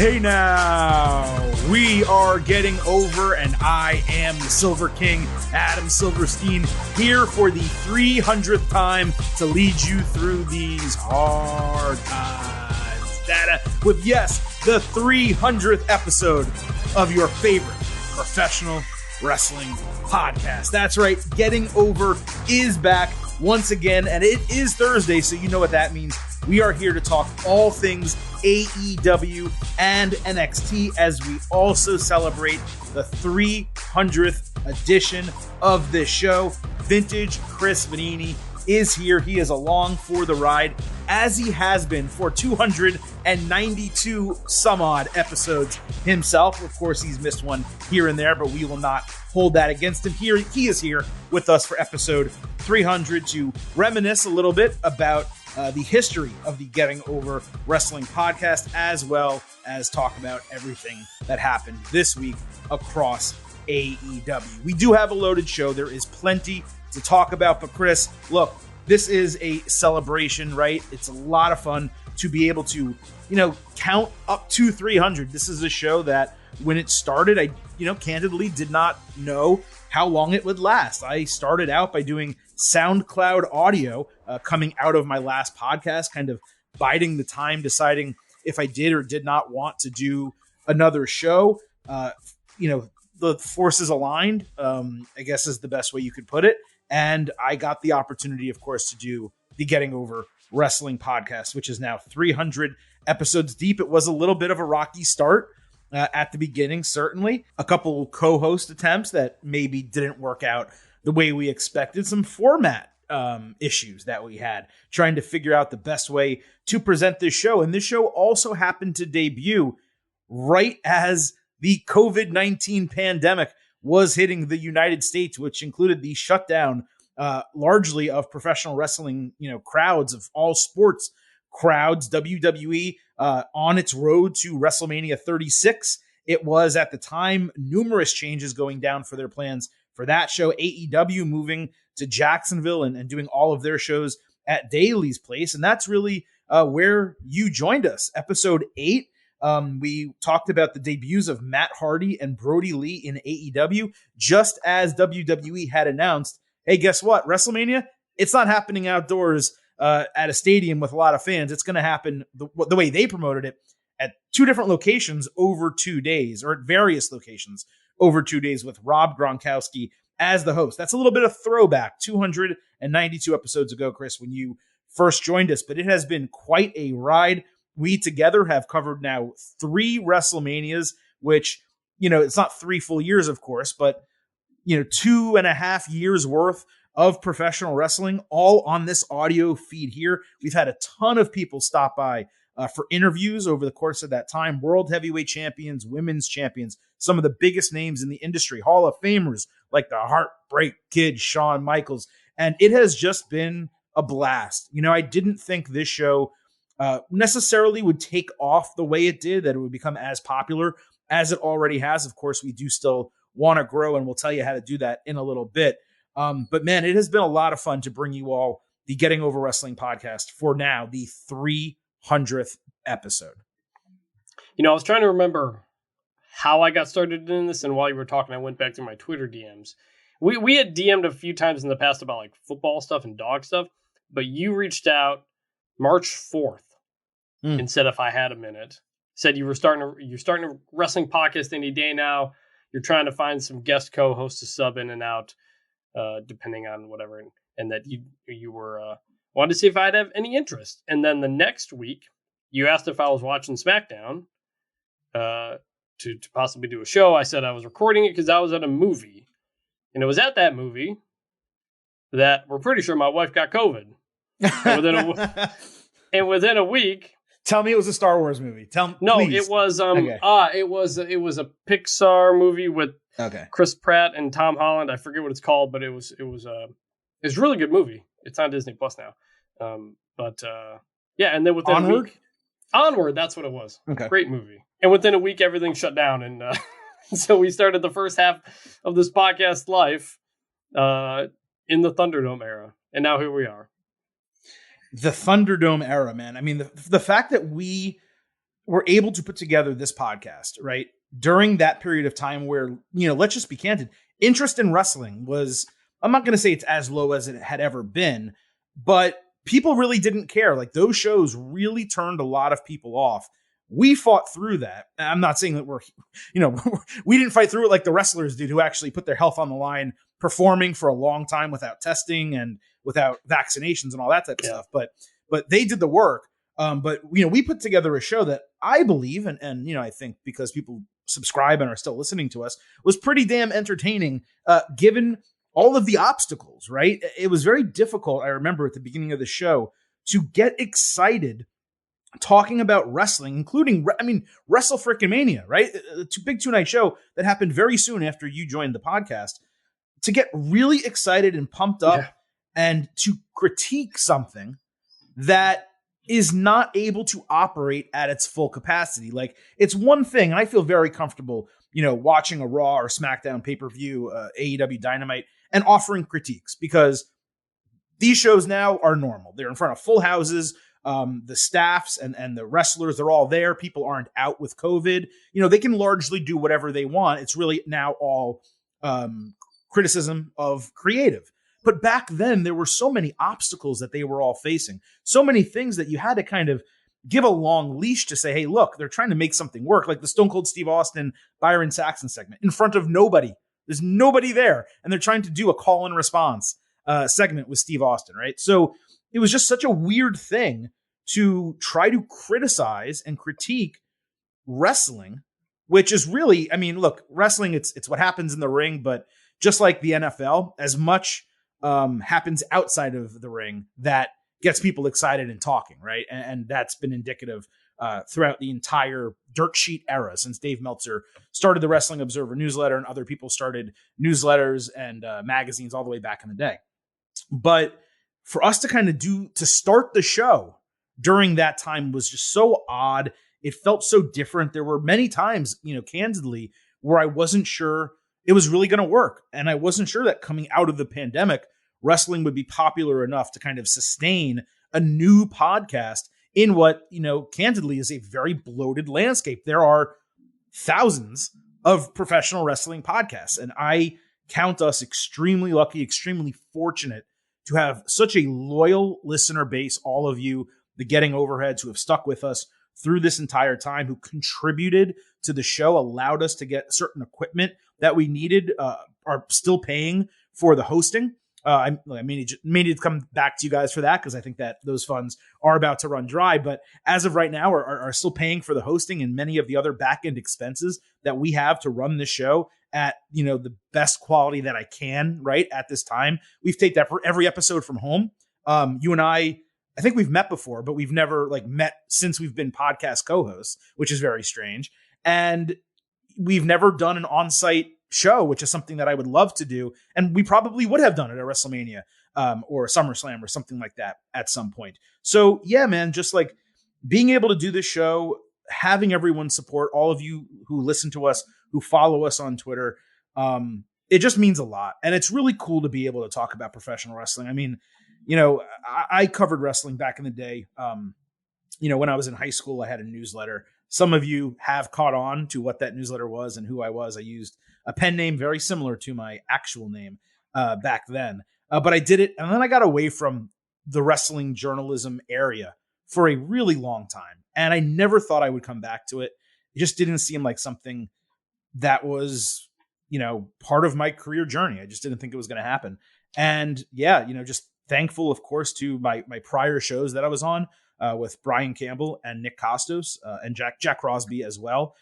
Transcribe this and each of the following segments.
Hey now, we are getting over, and I am the Silver King, Adam Silverstein, here for the 300th time to lead you through these hard times. Data with, yes, the 300th episode of your favorite professional wrestling podcast. That's right, Getting Over is back once again, and it is Thursday, so you know what that means. We are here to talk all things AEW and NXT as we also celebrate the 300th edition of this show. Vintage Chris Vanini is here. He is along for the ride, as he has been for 292 some odd episodes himself. Of course, he's missed one here and there, but we will not hold that against him. Here, he is here with us for episode 300 to reminisce a little bit about the history of the Getting Over Wrestling podcast, as well as talk about everything that happened this week across AEW. We do have a loaded show. There is plenty to talk about, but Chris, look, this is a celebration, right? It's a lot of fun to be able to, count up to 300. This is a show that when it started, I, candidly did not know how long it would last. I started out by doing SoundCloud audio coming out of my last podcast, kind of biding the time, deciding if I did or did not want to do another show. The forces aligned, I guess is the best way you could put it. And I got the opportunity, of course, to do the Getting Over Wrestling podcast, which is now 300 episodes deep. It was a little bit of a rocky start at the beginning, certainly. A couple co-host attempts that maybe didn't work out the way we expected. Some format issues that we had, trying to figure out the best way to present this show. And this show also happened to debut right as the COVID-19 pandemic was hitting the United States, which included the shutdown largely of professional wrestling, crowds of all sports crowds. WWE on its road to WrestleMania 36. It was at the time numerous changes going down for their plans for that show. AEW moving to Jacksonville and doing all of their shows at Daly's Place. And that's really where you joined us. Episode 8. We talked about the debuts of Matt Hardy and Brody Lee in AEW, just as WWE had announced, hey, guess what? WrestleMania, it's not happening outdoors at a stadium with a lot of fans. It's going to happen the way they promoted it, at two different locations over 2 days, or at various locations over 2 days, with Rob Gronkowski as the host. That's a little bit of throwback, 292 episodes ago, Chris, when you first joined us, but it has been quite a ride. We together have covered now 3 WrestleManias, which, it's not 3 full years, of course, but, 2.5 years worth of professional wrestling, all on this audio feed here. We've had a ton of people stop by for interviews over the course of that time. World heavyweight champions, women's champions, some of the biggest names in the industry, Hall of Famers like the Heartbreak Kid, Shawn Michaels. And it has just been a blast. I didn't think this show necessarily would take off the way it did, that it would become as popular as it already has. Of course, we do still want to grow, and we'll tell you how to do that in a little bit. But man, it has been a lot of fun to bring you all the Getting Over Wrestling podcast for now, the 300th episode. I was trying to remember how I got started in this, and while you were talking, I went back to my Twitter DMs. We had DM'd a few times in the past about like football stuff and dog stuff, but you reached out March 4th and said if I had a minute. Said you're starting a wrestling podcast any day now. You're trying to find some guest co-hosts to sub in and out, depending on whatever, and that you were wanted to see if I'd have any interest. And then the next week, you asked if I was watching SmackDown to possibly do a show. I said I was recording it because I was at a movie, and it was at that movie that we're pretty sure my wife got COVID. And within a week. Tell me it was a Star Wars movie. No, please. It was okay. It was a Pixar movie with Chris Pratt and Tom Holland. I forget what it's called, but it was a really good movie. It's on Disney Plus now. And then within a week, Onward, that's what it was. Okay. Great movie. And within a week, everything shut down, and so we started the first half of this podcast life in the Thunderdome era, and now here we are. The Thunderdome era, man. I mean, the fact that we were able to put together this podcast, right? During that period of time where, let's just be candid, interest in wrestling was, I'm not going to say it's as low as it had ever been, but people really didn't care. Like those shows really turned a lot of people off. We fought through that. I'm not saying that we didn't fight through it like the wrestlers did, who actually put their health on the line, performing for a long time without testing and without vaccinations and all that type of stuff. But they did the work. But we put together a show that I believe, and I think because people subscribe and are still listening to us, was pretty damn entertaining, given all of the obstacles, right? It was very difficult, I remember at the beginning of the show, to get excited talking about wrestling, including, Wrestle Frickin' Mania, right? A big 2-night show that happened very soon after you joined the podcast. To get really excited and pumped up and to critique something that is not able to operate at its full capacity. Like, it's one thing, and I feel very comfortable, watching a Raw or SmackDown pay-per-view, AEW Dynamite, and offering critiques, because these shows now are normal. They're in front of full houses. The staffs and the wrestlers, they're all there. People aren't out with COVID. They can largely do whatever they want. It's really now all criticism of creative. But back then, there were so many obstacles that they were all facing. So many things that you had to kind of give a long leash to say, hey, look, they're trying to make something work. Like the Stone Cold Steve Austin, Byron Saxon segment in front of nobody. There's nobody there. And they're trying to do a call and response segment with Steve Austin, right? So it was just such a weird thing to try to criticize and critique wrestling, which is really, look, wrestling, it's what happens in the ring, but just like the NFL, as much happens outside of the ring that gets people excited and talking, right? And that's been indicative throughout the entire dirt sheet era since Dave Meltzer started the Wrestling Observer newsletter and other people started newsletters and magazines all the way back in the day. But for us to start the show during that time was just so odd. It felt so different. There were many times, candidly, where I wasn't sure it was really going to work. And I wasn't sure that coming out of the pandemic, wrestling would be popular enough to kind of sustain a new podcast in what, candidly is a very bloated landscape. There are thousands of professional wrestling podcasts, and I count us extremely lucky, extremely fortunate to have such a loyal listener base, all of you, the Getting Overheads, who have stuck with us through this entire time, who contributed to the show, allowed us to get certain equipment that we needed, are still paying for the hosting. I may need to come back to you guys for that, because I think that those funds are about to run dry. But as of right now, are still paying for the hosting and many of the other back end expenses that we have to run the show at the best quality that I can. Right at this time, we've taped that for every episode from home. You and I think we've met before, but we've never met since we've been podcast co-hosts, which is very strange. And we've never done an on-site show, which is something that I would love to do. And we probably would have done it at WrestleMania or SummerSlam or something like that at some point. So yeah, man, just being able to do this show, having everyone support, all of you who listen to us, who follow us on Twitter, it just means a lot. And it's really cool to be able to talk about professional wrestling. I covered wrestling back in the day. When I was in high school, I had a newsletter. Some of you have caught on to what that newsletter was and who I was. I used a pen name very similar to my actual name back then. But I did it, and then I got away from the wrestling journalism area for a really long time. And I never thought I would come back to it. It just didn't seem like something that was, part of my career journey. I just didn't think it was going to happen. And yeah, just thankful, of course, to my prior shows that I was on with Brian Campbell and Nick Costos and Jack Crosby as well,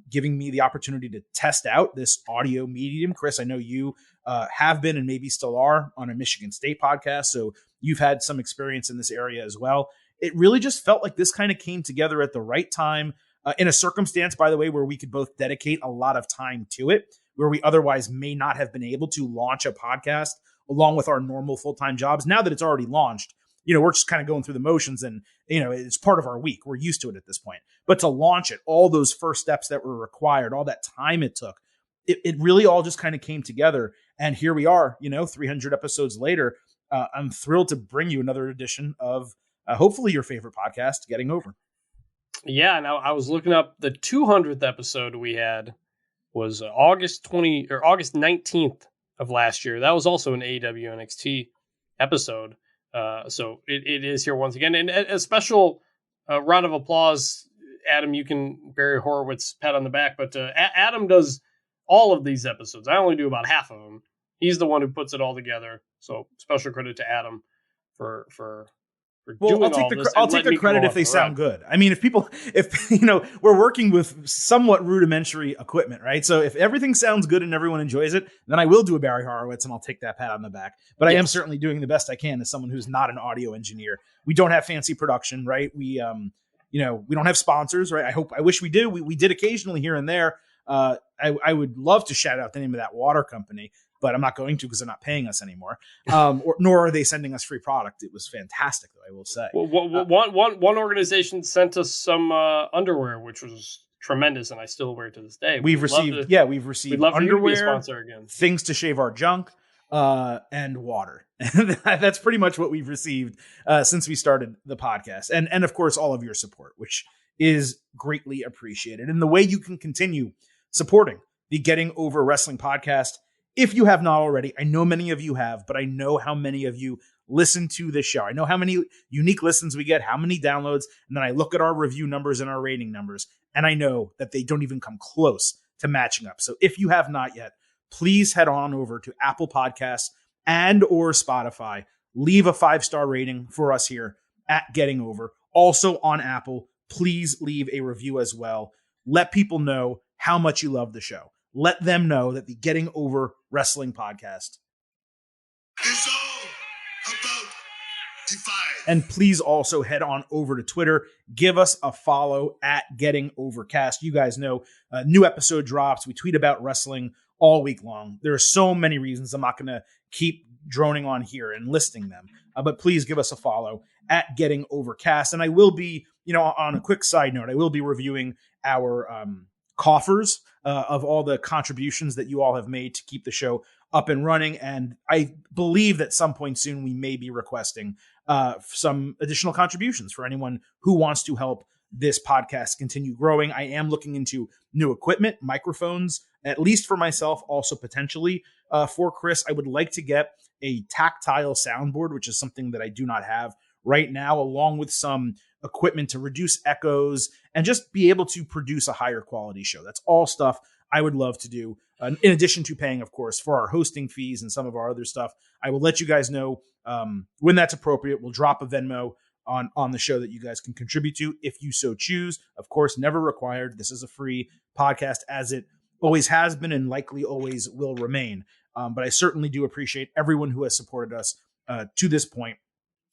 giving me the opportunity to test out this audio medium. Chris, I know you have been and maybe still are on a Michigan State podcast, so you've had some experience in this area as well. It really just felt like this kind of came together at the right time in a circumstance, by the way, where we could both dedicate a lot of time to it, where we otherwise may not have been able to launch a podcast along with our normal full-time jobs. Now that it's already launched, we're just kind of going through the motions, and, it's part of our week. We're used to it at this point. But to launch it, all those first steps that were required, all that time it took, it really all just kind of came together. And here we are, 300 episodes later. I'm thrilled to bring you another edition of hopefully your favorite podcast, Getting Over. Yeah, and I was looking up the 200th episode we had was August 19th of last year. That was also an AEW NXT episode. So it is here once again. And a special round of applause. Adam, you can Barry Horowitz pat on the back, but Adam does all of these episodes. I only do about half of them. He's the one who puts it all together. So special credit to Adam for doing all this. I'll take the credit if they sound good. I mean, if we're working with somewhat rudimentary equipment, right? So if everything sounds good and everyone enjoys it, then I will do a Barry Horowitz and I'll take that pat on the back. But yes. I am certainly doing the best I can as someone who's not an audio engineer. We don't have fancy production, right? We don't have sponsors, right? I wish we did. We did occasionally here and there. I would love to shout out the name of that water company, but I'm not going to because they're not paying us anymore. Nor are they sending us free product. It was fantastic, though, I will say. Well, one organization sent us some underwear, which was tremendous, and I still wear it to this day. We've received love underwear, to be a sponsor again. Things to shave our junk, and water. That's pretty much what we've received since we started the podcast. And of course, all of your support, which is greatly appreciated. And the way you can continue supporting the Getting Over Wrestling podcast, if you have not already, I know many of you have, but I know how many of you listen to this show. I know how many unique listens we get, how many downloads, and then I look at our review numbers and our rating numbers, and I know that they don't even come close to matching up. So if you have not yet, please head on over to Apple Podcasts and or Spotify. Leave a 5-star rating for us here at Getting Over. Also on Apple, please leave a review as well. Let people know how much you love the show. Let them know that the Getting Over Wrestling podcast is all about Divide. And please also head on over to Twitter. Give us a follow at Getting Overcast. You guys know new episode drops. We tweet about wrestling all week long. There are so many reasons. I'm not going to keep droning on here and listing them. But please give us a follow at Getting Overcast. And I will be, on a quick side note, I will be reviewing our coffers of all the contributions that you all have made to keep the show up and running. And I believe that some point soon we may be requesting some additional contributions for anyone who wants to help this podcast continue growing. I am looking into new equipment, microphones, at least for myself, also potentially for Chris. I would like to get a tactile soundboard, which is something that I do not have right now, along with some equipment to reduce echoes and just be able to produce a higher quality show. That's all stuff I would love to do. In addition to paying, of course, for our hosting fees and some of our other stuff. I will let you guys know when that's appropriate. We'll drop a Venmo on the show that you guys can contribute to if you so choose. Of course, never required. This is a free podcast, as it always has been and likely always will remain. But I certainly do appreciate everyone who has supported us to this point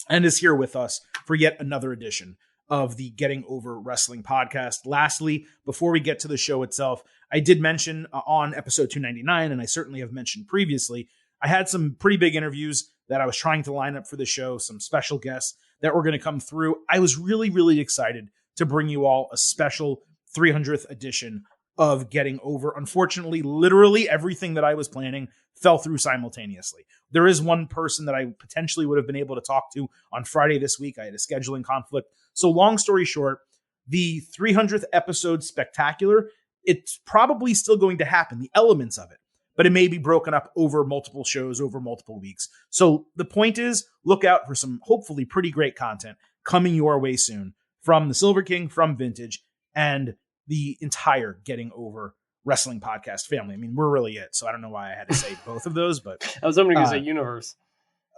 and is here with us for yet another edition of the Getting Over Wrestling podcast. Lastly, before we get to the show itself, I did mention on episode 299, and I certainly have mentioned previously, I had some pretty big interviews that I was trying to line up for the show, some special guests that were going to come through. I was really, really excited to bring you all a special 300th edition of Getting Over. Unfortunately, literally everything that I was planning fell through simultaneously. There is one person that I potentially would have been able to talk to on Friday this week. I had a scheduling conflict. So long story short, the 300th episode spectacular, it's probably still going to happen, the elements of it, but it may be broken up over multiple shows, over multiple weeks. So the point is, look out for some hopefully pretty great content coming your way soon from the Silver King, from Vintage, and the entire Getting Over Wrestling podcast family. I mean, we're really it. So I don't know why I had to say both of those, but I was hoping to say universe.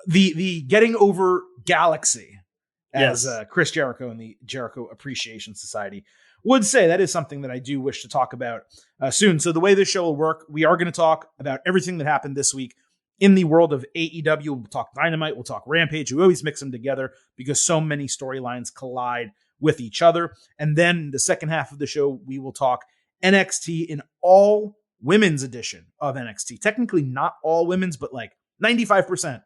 The Getting Over Galaxy, as Yes. Chris Jericho and the Jericho Appreciation Society would say. That is something that I do wish to talk about soon. So the way this show will work, we are going to talk about everything that happened this week in the world of AEW. We'll talk Dynamite, we'll talk Rampage. We always mix them together because so many storylines collide with each other. And then the second half of the show, we will talk NXT in all women's edition of NXT. Technically not all women's, but like 95%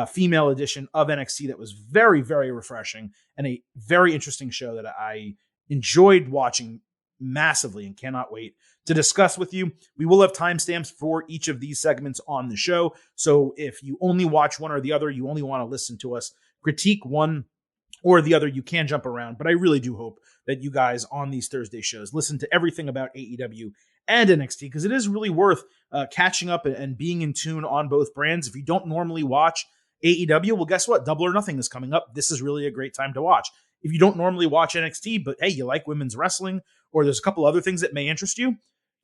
female edition of NXT that was very, very refreshing and a very interesting show that I enjoyed watching massively and cannot wait to discuss with you. We will have timestamps for each of these segments on the show. So if you only watch one or the other, you only want to listen to us critique one or the other, you can jump around. But I really do hope that you guys on these Thursday shows listen to everything about AEW and NXT, because it is really worth catching up and being in tune on both brands. If you don't normally watch AEW, well, guess what? Double or Nothing is coming up. This is really a great time to watch. If you don't normally watch NXT, but hey, you like women's wrestling, or there's a couple other things that may interest you,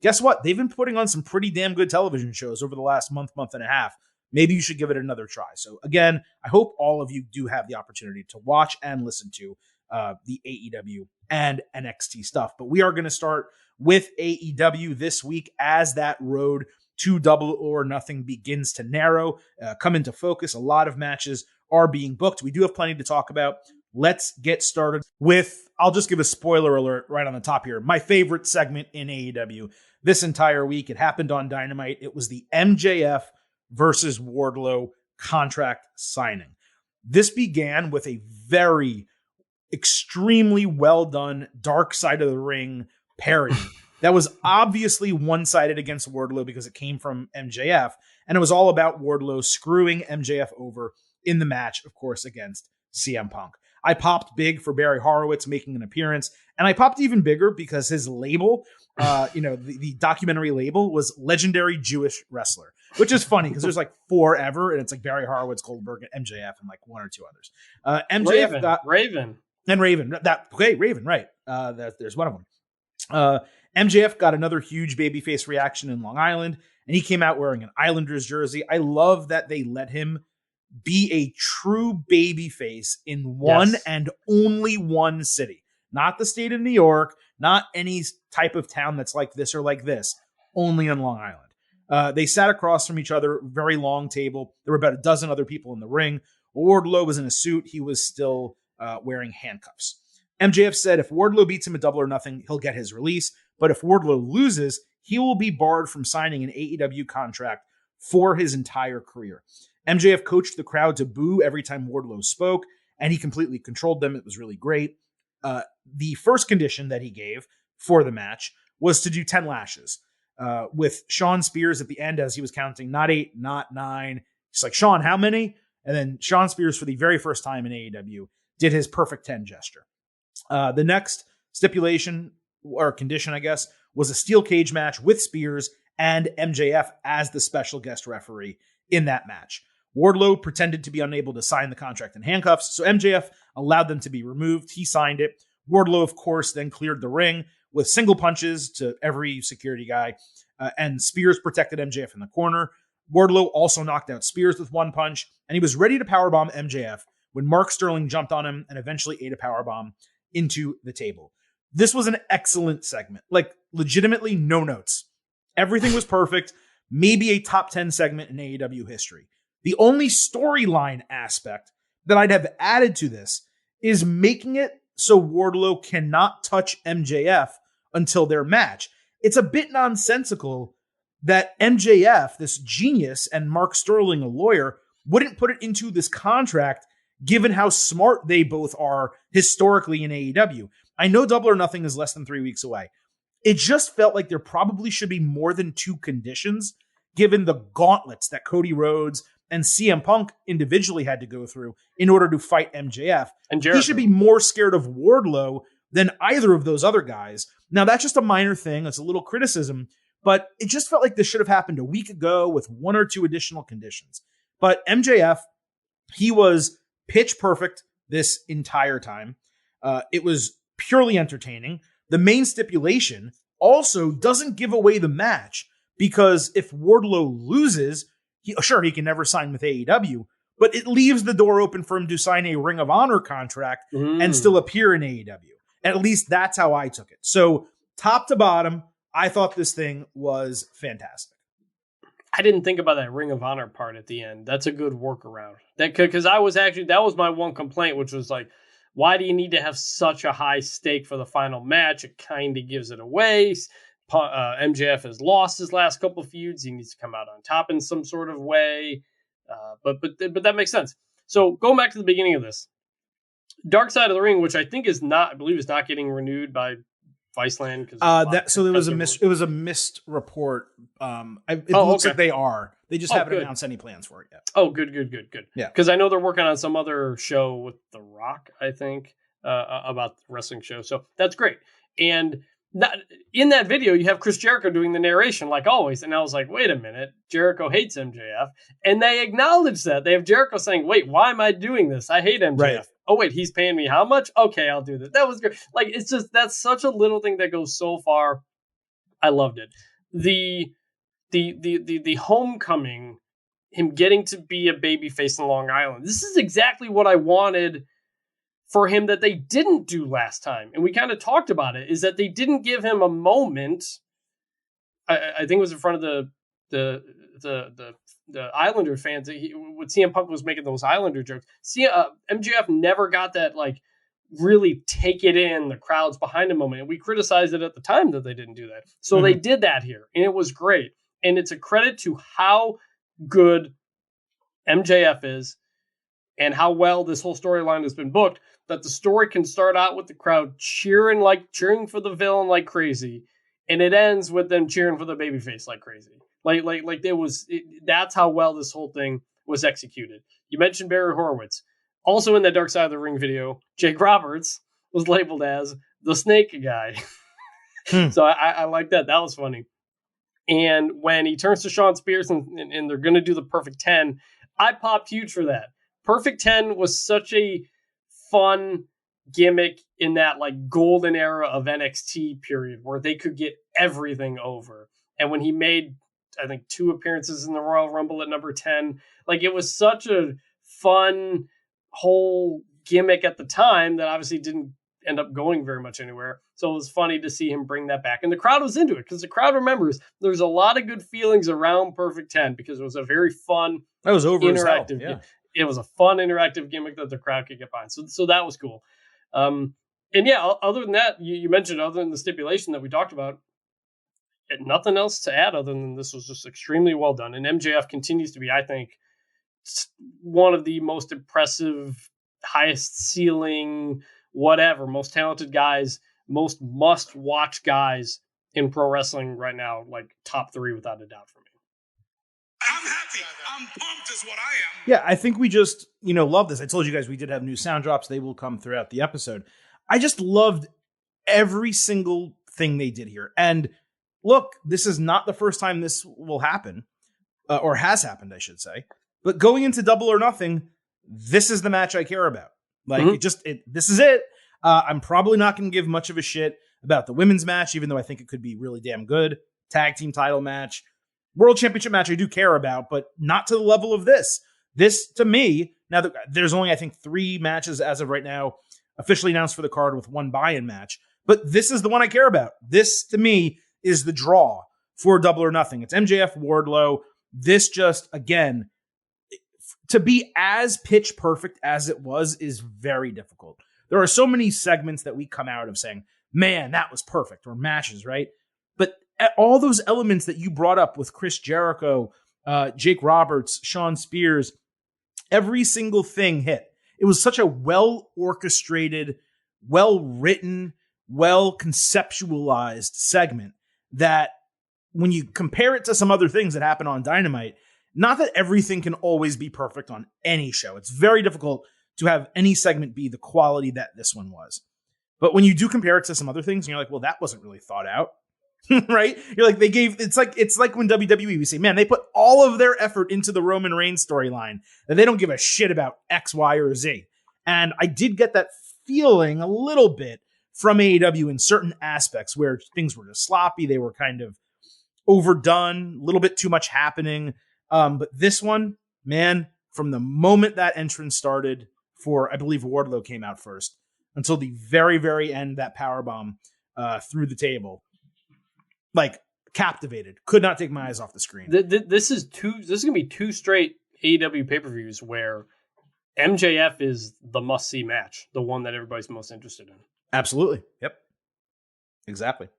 guess what? They've been putting on some pretty damn good television shows over the last month and a half. Maybe you should give it another try. So again, I hope all of you do have the opportunity to watch and listen to the AEW and NXT stuff. But we are going to start with AEW this week as that road to Double or Nothing begins to narrow, come into focus. A lot of matches are being booked. We do have plenty to talk about. Let's get started with, I'll just give a spoiler alert right on the top here, my favorite segment in AEW this entire week. It happened on Dynamite. It was the MJF versus Wardlow contract signing. This began with a very extremely well done dark side of the ring parody that was obviously one-sided against Wardlow because it came from MJF, and it was all about Wardlow screwing MJF over in the match, of course, against CM Punk. I popped big for Barry Horowitz making an appearance, and I popped even bigger because his label, the documentary label was Legendary Jewish Wrestler, which is funny because there's like 4 ever, and it's like Barry Horowitz, Goldberg, and MJF, and like 1 or 2 others. MJF Raven. Raven, right. There's one of them. MJF got another huge babyface reaction in Long Island, and he came out wearing an Islanders jersey. I love that they let him be a true babyface in one and only one city. Not the state of New York, not any type of town that's like this or like this, only on Long Island. They sat across from each other, very long table. There were about a dozen other people in the ring. Wardlow was in a suit. He was still wearing handcuffs. MJF said if Wardlow beats him at Double or Nothing, he'll get his release. But if Wardlow loses, he will be barred from signing an AEW contract for his entire career. MJF coached the crowd to boo every time Wardlow spoke, and he completely controlled them. It was really great. The first condition that he gave for the match was to do 10 lashes with Shawn Spears at the end as he was counting, not 8, not 9. He's like, Shawn, how many? And then Shawn Spears, for the very first time in AEW, did his perfect 10 gesture. The next stipulation or condition, I guess, was a steel cage match with Spears and MJF as the special guest referee in that match. Wardlow pretended to be unable to sign the contract in handcuffs, so MJF allowed them to be removed. He signed it. Wardlow, of course, then cleared the ring with single punches to every security guy, and Spears protected MJF in the corner. Wardlow also knocked out Spears with 1 punch, and he was ready to powerbomb MJF when Mark Sterling jumped on him and eventually ate a powerbomb into the table. This was an excellent segment, like legitimately no notes. Everything was perfect, maybe a top 10 segment in AEW history. The only storyline aspect that I'd have added to this is making it so Wardlow cannot touch MJF until their match. It's a bit nonsensical that MJF, this genius, and Mark Sterling, a lawyer, wouldn't put it into this contract given how smart they both are historically in AEW. I know Double or Nothing is less than 3 weeks away. It just felt like there probably should be more than 2 conditions given the gauntlets that Cody Rhodes and CM Punk individually had to go through in order to fight MJF. And Jericho. He should be more scared of Wardlow than either of those other guys. Now, that's just a minor thing. It's a little criticism, but it just felt like this should have happened a week ago with 1 or 2 additional conditions. But MJF, he was pitch perfect this entire time. It was purely entertaining. The main stipulation also doesn't give away the match because if Wardlow loses, he can never sign with AEW, but it leaves the door open for him to sign a Ring of Honor contract and still appear in AEW. At least that's how I took it. So top to bottom, I thought this thing was fantastic. I didn't think about that Ring of Honor part at the end. That's a good workaround. Because that was my one complaint, which was like, why do you need to have such a high stake for the final match? It kind of gives it away. MJF has lost his last couple of feuds. He needs to come out on top in some sort of way. But that makes sense. So going back to the beginning of this, Dark Side of the Ring, which I believe is not getting renewed by Viceland. So it was a missed report. It looks like they are. They just haven't announced any plans for it yet. Oh, good. Yeah. Because I know they're working on some other show with The Rock, I think, about the wrestling show. So that's great. And in that video, you have Chris Jericho doing the narration like always. And I was like, wait a minute. Jericho hates MJF. And they acknowledge that. They have Jericho saying, wait, why am I doing this? I hate MJF. Right. Oh, wait, he's paying me how much? Okay, I'll do that. That was good. Like, it's just, that's such a little thing that goes so far. I loved it. The homecoming, him getting to be a babyface in Long Island. This is exactly what I wanted for him that they didn't do last time. And we kind of talked about it, is that they didn't give him a moment. I think it was in front of the Islander fans. When CM Punk was making those Islander jokes, MJF never got that, like, really take it in, the crowd's behind him moment. And we criticized it at the time that they didn't do that. So they did that here, and it was great. And it's a credit to how good MJF is and how well this whole storyline has been booked, that the story can start out with the crowd cheering for the villain like crazy, and it ends with them cheering for the babyface like crazy. That's how well this whole thing was executed. You mentioned Barry Horowitz. Also in that Dark Side of the Ring video, Jake Roberts was labeled as the snake guy. So I like that. That was funny. And when he turns to Sean Spears and they're going to do the Perfect 10, I popped huge for that. Perfect 10 was such a fun gimmick in that, like, golden era of NXT period where they could get everything over. And when he made, I think, 2 appearances in the Royal Rumble at number 10, like, it was such a fun whole gimmick at the time that obviously didn't end up going very much anywhere. So it was funny to see him bring that back. And the crowd was into it because the crowd remembers there's a lot of good feelings around Perfect 10 because it was a very fun, that was over interactive. Yeah. It was a fun, interactive gimmick that the crowd could get behind. So that was cool. And yeah, other than that, you mentioned, other than the stipulation that we talked about, nothing else to add other than this was just extremely well done. And MJF continues to be, I think, one of the most impressive, highest ceiling, whatever, most talented guys, most must-watch guys in pro wrestling right now, like top 3 without a doubt for me. I'm happy. I'm pumped is what I am. Yeah, I think we just, love this. I told you guys we did have new sound drops. They will come throughout the episode. I just loved every single thing they did here. And look, this is not the first time this will happen, or has happened, I should say. But going into Double or Nothing, this is the match I care about. Like, this is it. I'm probably not going to give much of a shit about the women's match, even though I think it could be really damn good. Tag team title match. World Championship match I do care about, but not to the level of this. This, to me, now there's only, I think, 3 matches as of right now officially announced for the card with 1 buy-in match. But this is the one I care about. This, to me, is the draw for Double or Nothing. It's MJF Wardlow. This just, again, to be as pitch perfect as it was is very difficult. There are so many segments that we come out of saying, man, that was perfect, or matches, right? But all those elements that you brought up with Chris Jericho, Jake Roberts, Sean Spears, every single thing hit. It was such a well-orchestrated, well-written, well-conceptualized segment that when you compare it to some other things that happen on Dynamite, not that everything can always be perfect on any show. It's very difficult to have any segment be the quality that this one was. But when you do compare it to some other things, and you're like, well, that wasn't really thought out. Right? You're like, it's like when WWE, we say, man, they put all of their effort into the Roman Reigns storyline that they don't give a shit about X, Y, or Z. And I did get that feeling a little bit from AEW in certain aspects where things were just sloppy. They were kind of overdone, a little bit too much happening. But this one, man, from the moment that entrance started for, I believe Wardlow came out first, until the very, very end, that powerbomb through the table, like, captivated. Could not take my eyes off the screen. This is going to be 2 straight AEW pay-per-views where MJF is the must-see match, the one that everybody's most interested in. Absolutely. Yep. Exactly.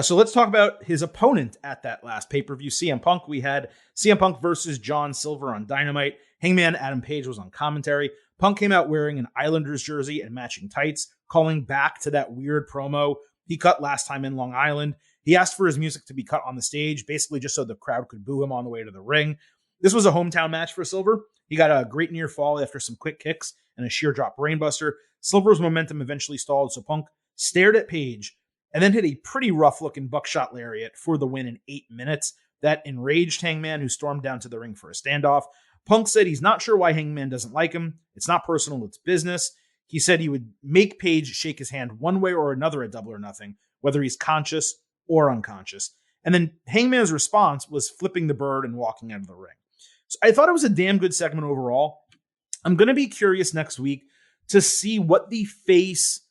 So let's talk about his opponent at that last pay-per-view, CM Punk. We had CM Punk versus John Silver on Dynamite. Hangman Adam Page was on commentary. Punk came out wearing an Islanders jersey and matching tights, calling back to that weird promo he cut last time in Long Island. He asked for his music to be cut on the stage, basically just so the crowd could boo him on the way to the ring. This was a hometown match for Silver. He got a great near fall after some quick kicks and a sheer drop brainbuster. Silver's momentum eventually stalled, so Punk stared at Page and then hit a pretty rough-looking buckshot lariat for the win in 8 minutes. That enraged Hangman, who stormed down to the ring for a standoff. Punk said he's not sure why Hangman doesn't like him. It's not personal, it's business. He said he would make Page shake his hand one way or another at Double or Nothing, whether he's conscious or unconscious. And then Hangman's response was flipping the bird and walking out of the ring. So I thought it was a damn good segment overall. I'm going to be curious next week to see what the face,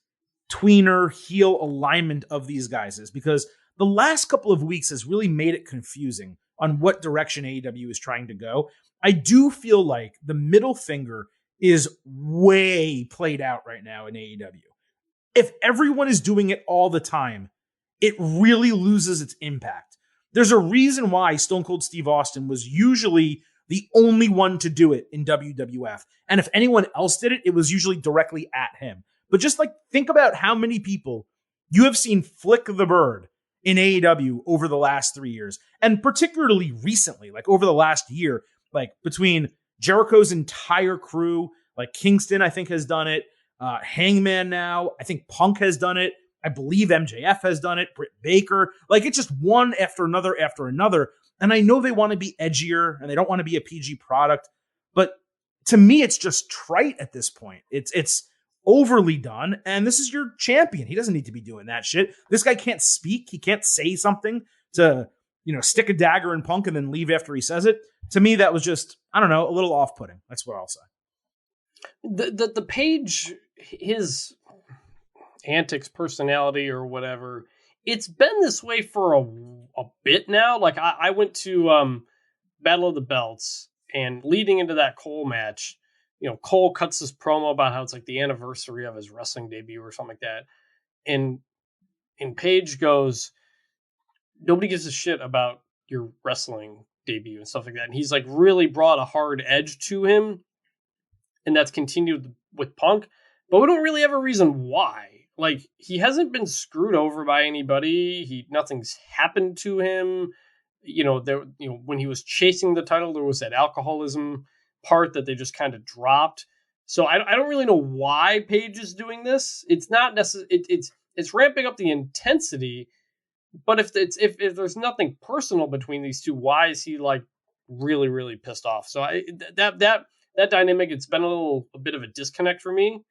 tweener, heel alignment of these guys is, because the last couple of weeks has really made it confusing on what direction AEW is trying to go. I do feel like the middle finger is way played out right now in AEW. If everyone is doing it all the time, it really loses its impact. There's a reason why Stone Cold Steve Austin was usually the only one to do it in WWF. And if anyone else did it, it was usually directly at him. But just like think about how many people you have seen flick the bird in AEW over the last 3 years. And particularly recently, like over the last year, like between Jericho's entire crew, like Kingston, I think has done it. Hangman now, I think Punk has done it. I believe MJF has done it. Britt Baker, like it's just one after another after another. And I know they want to be edgier and they don't want to be a PG product, but to me, it's just trite at this point. It's overly done. And this is your champion. He doesn't need to be doing that shit. This guy can't speak. He can't say something to, stick a dagger in Punk and then leave after he says it. To me, that was just, I don't know, a little off-putting. That's what I'll say. The Page, his antics, personality, or whatever, it's been this way for a bit now. Like I went to Battle of the Belts, and leading into that Cole match, Cole cuts this promo about how it's like the anniversary of his wrestling debut or something like that, and Page goes, "Nobody gives a shit about your wrestling debut," and stuff like that. And he's like really brought a hard edge to him, and that's continued with Punk, but we don't really have a reason why. Like, he hasn't been screwed over by anybody. Nothing's happened to him. When he was chasing the title, there was that alcoholism part that they just kind of dropped. So I don't really know why Page is doing this. It's not necessarily, it's ramping up the intensity, but if there's nothing personal between these two, why is he like really, really pissed off? So that dynamic, it's been a bit of a disconnect for me.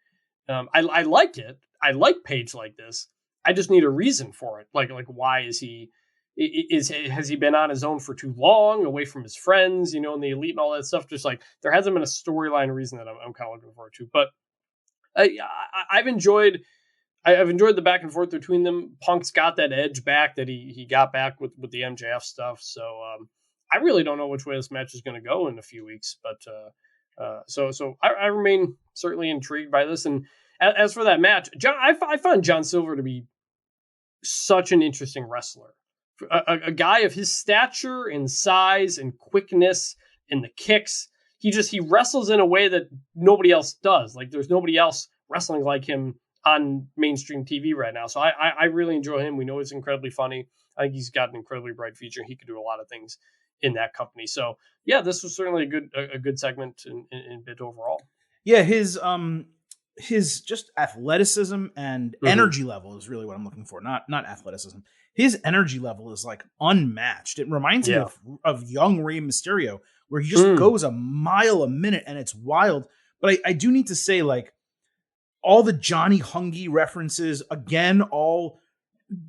I like it. I like Page like this. I just need a reason for it. Like why is he? Has he been on his own for too long, away from his friends, and the elite and all that stuff? Just like there hasn't been a storyline reason that I'm kind of looking forward to. But I've enjoyed the back and forth between them. Punk's got that edge back that he got back with the MJF stuff. So I really don't know which way this match is going to go in a few weeks. But so I remain certainly intrigued by this. And as for that match, I find John Silver to be such an interesting wrestler. A guy of his stature and size and quickness and the kicks, he wrestles in a way that nobody else does. Like there's nobody else wrestling like him on mainstream TV right now. So I really enjoy him. We know he's incredibly funny. I think he's got an incredibly bright future. He could do a lot of things in that company. So yeah, this was certainly a good segment in bit overall. Yeah, his just athleticism and energy level is really what I'm looking for. Not athleticism. His energy level is like unmatched. It reminds me of young Rey Mysterio, where he just goes a mile a minute and it's wild. But I do need to say, like, all the Johnny Hungy references, again, all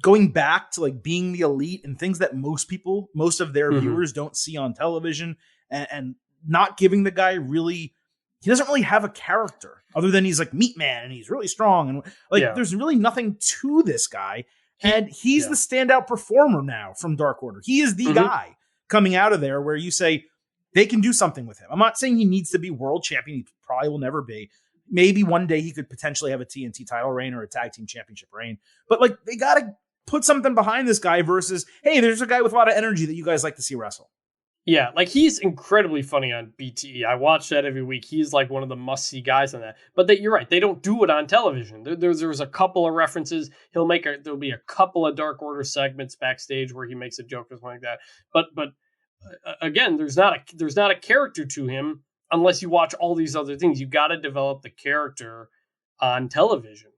going back to like being the elite and things that most of their viewers don't see on television, and not giving the guy really, he doesn't really have a character other than he's like Meat Man and he's really strong. And like, there's really nothing to this guy. And he's the standout performer now from Dark Order. He is the guy coming out of there where you say they can do something with him. I'm not saying he needs to be world champion. He probably will never be. Maybe one day he could potentially have a TNT title reign or a tag team championship reign. But like, they got to put something behind this guy versus, hey, there's a guy with a lot of energy that you guys like to see wrestle. Yeah, like he's incredibly funny on BTE. I watch that every week. He's like one of the must-see guys on that. But you're right, they don't do it on television. There's a couple of references. There'll be a couple of Dark Order segments backstage where he makes a joke or something like that. But again, there's not a character to him unless you watch all these other things. You got to develop the character on television,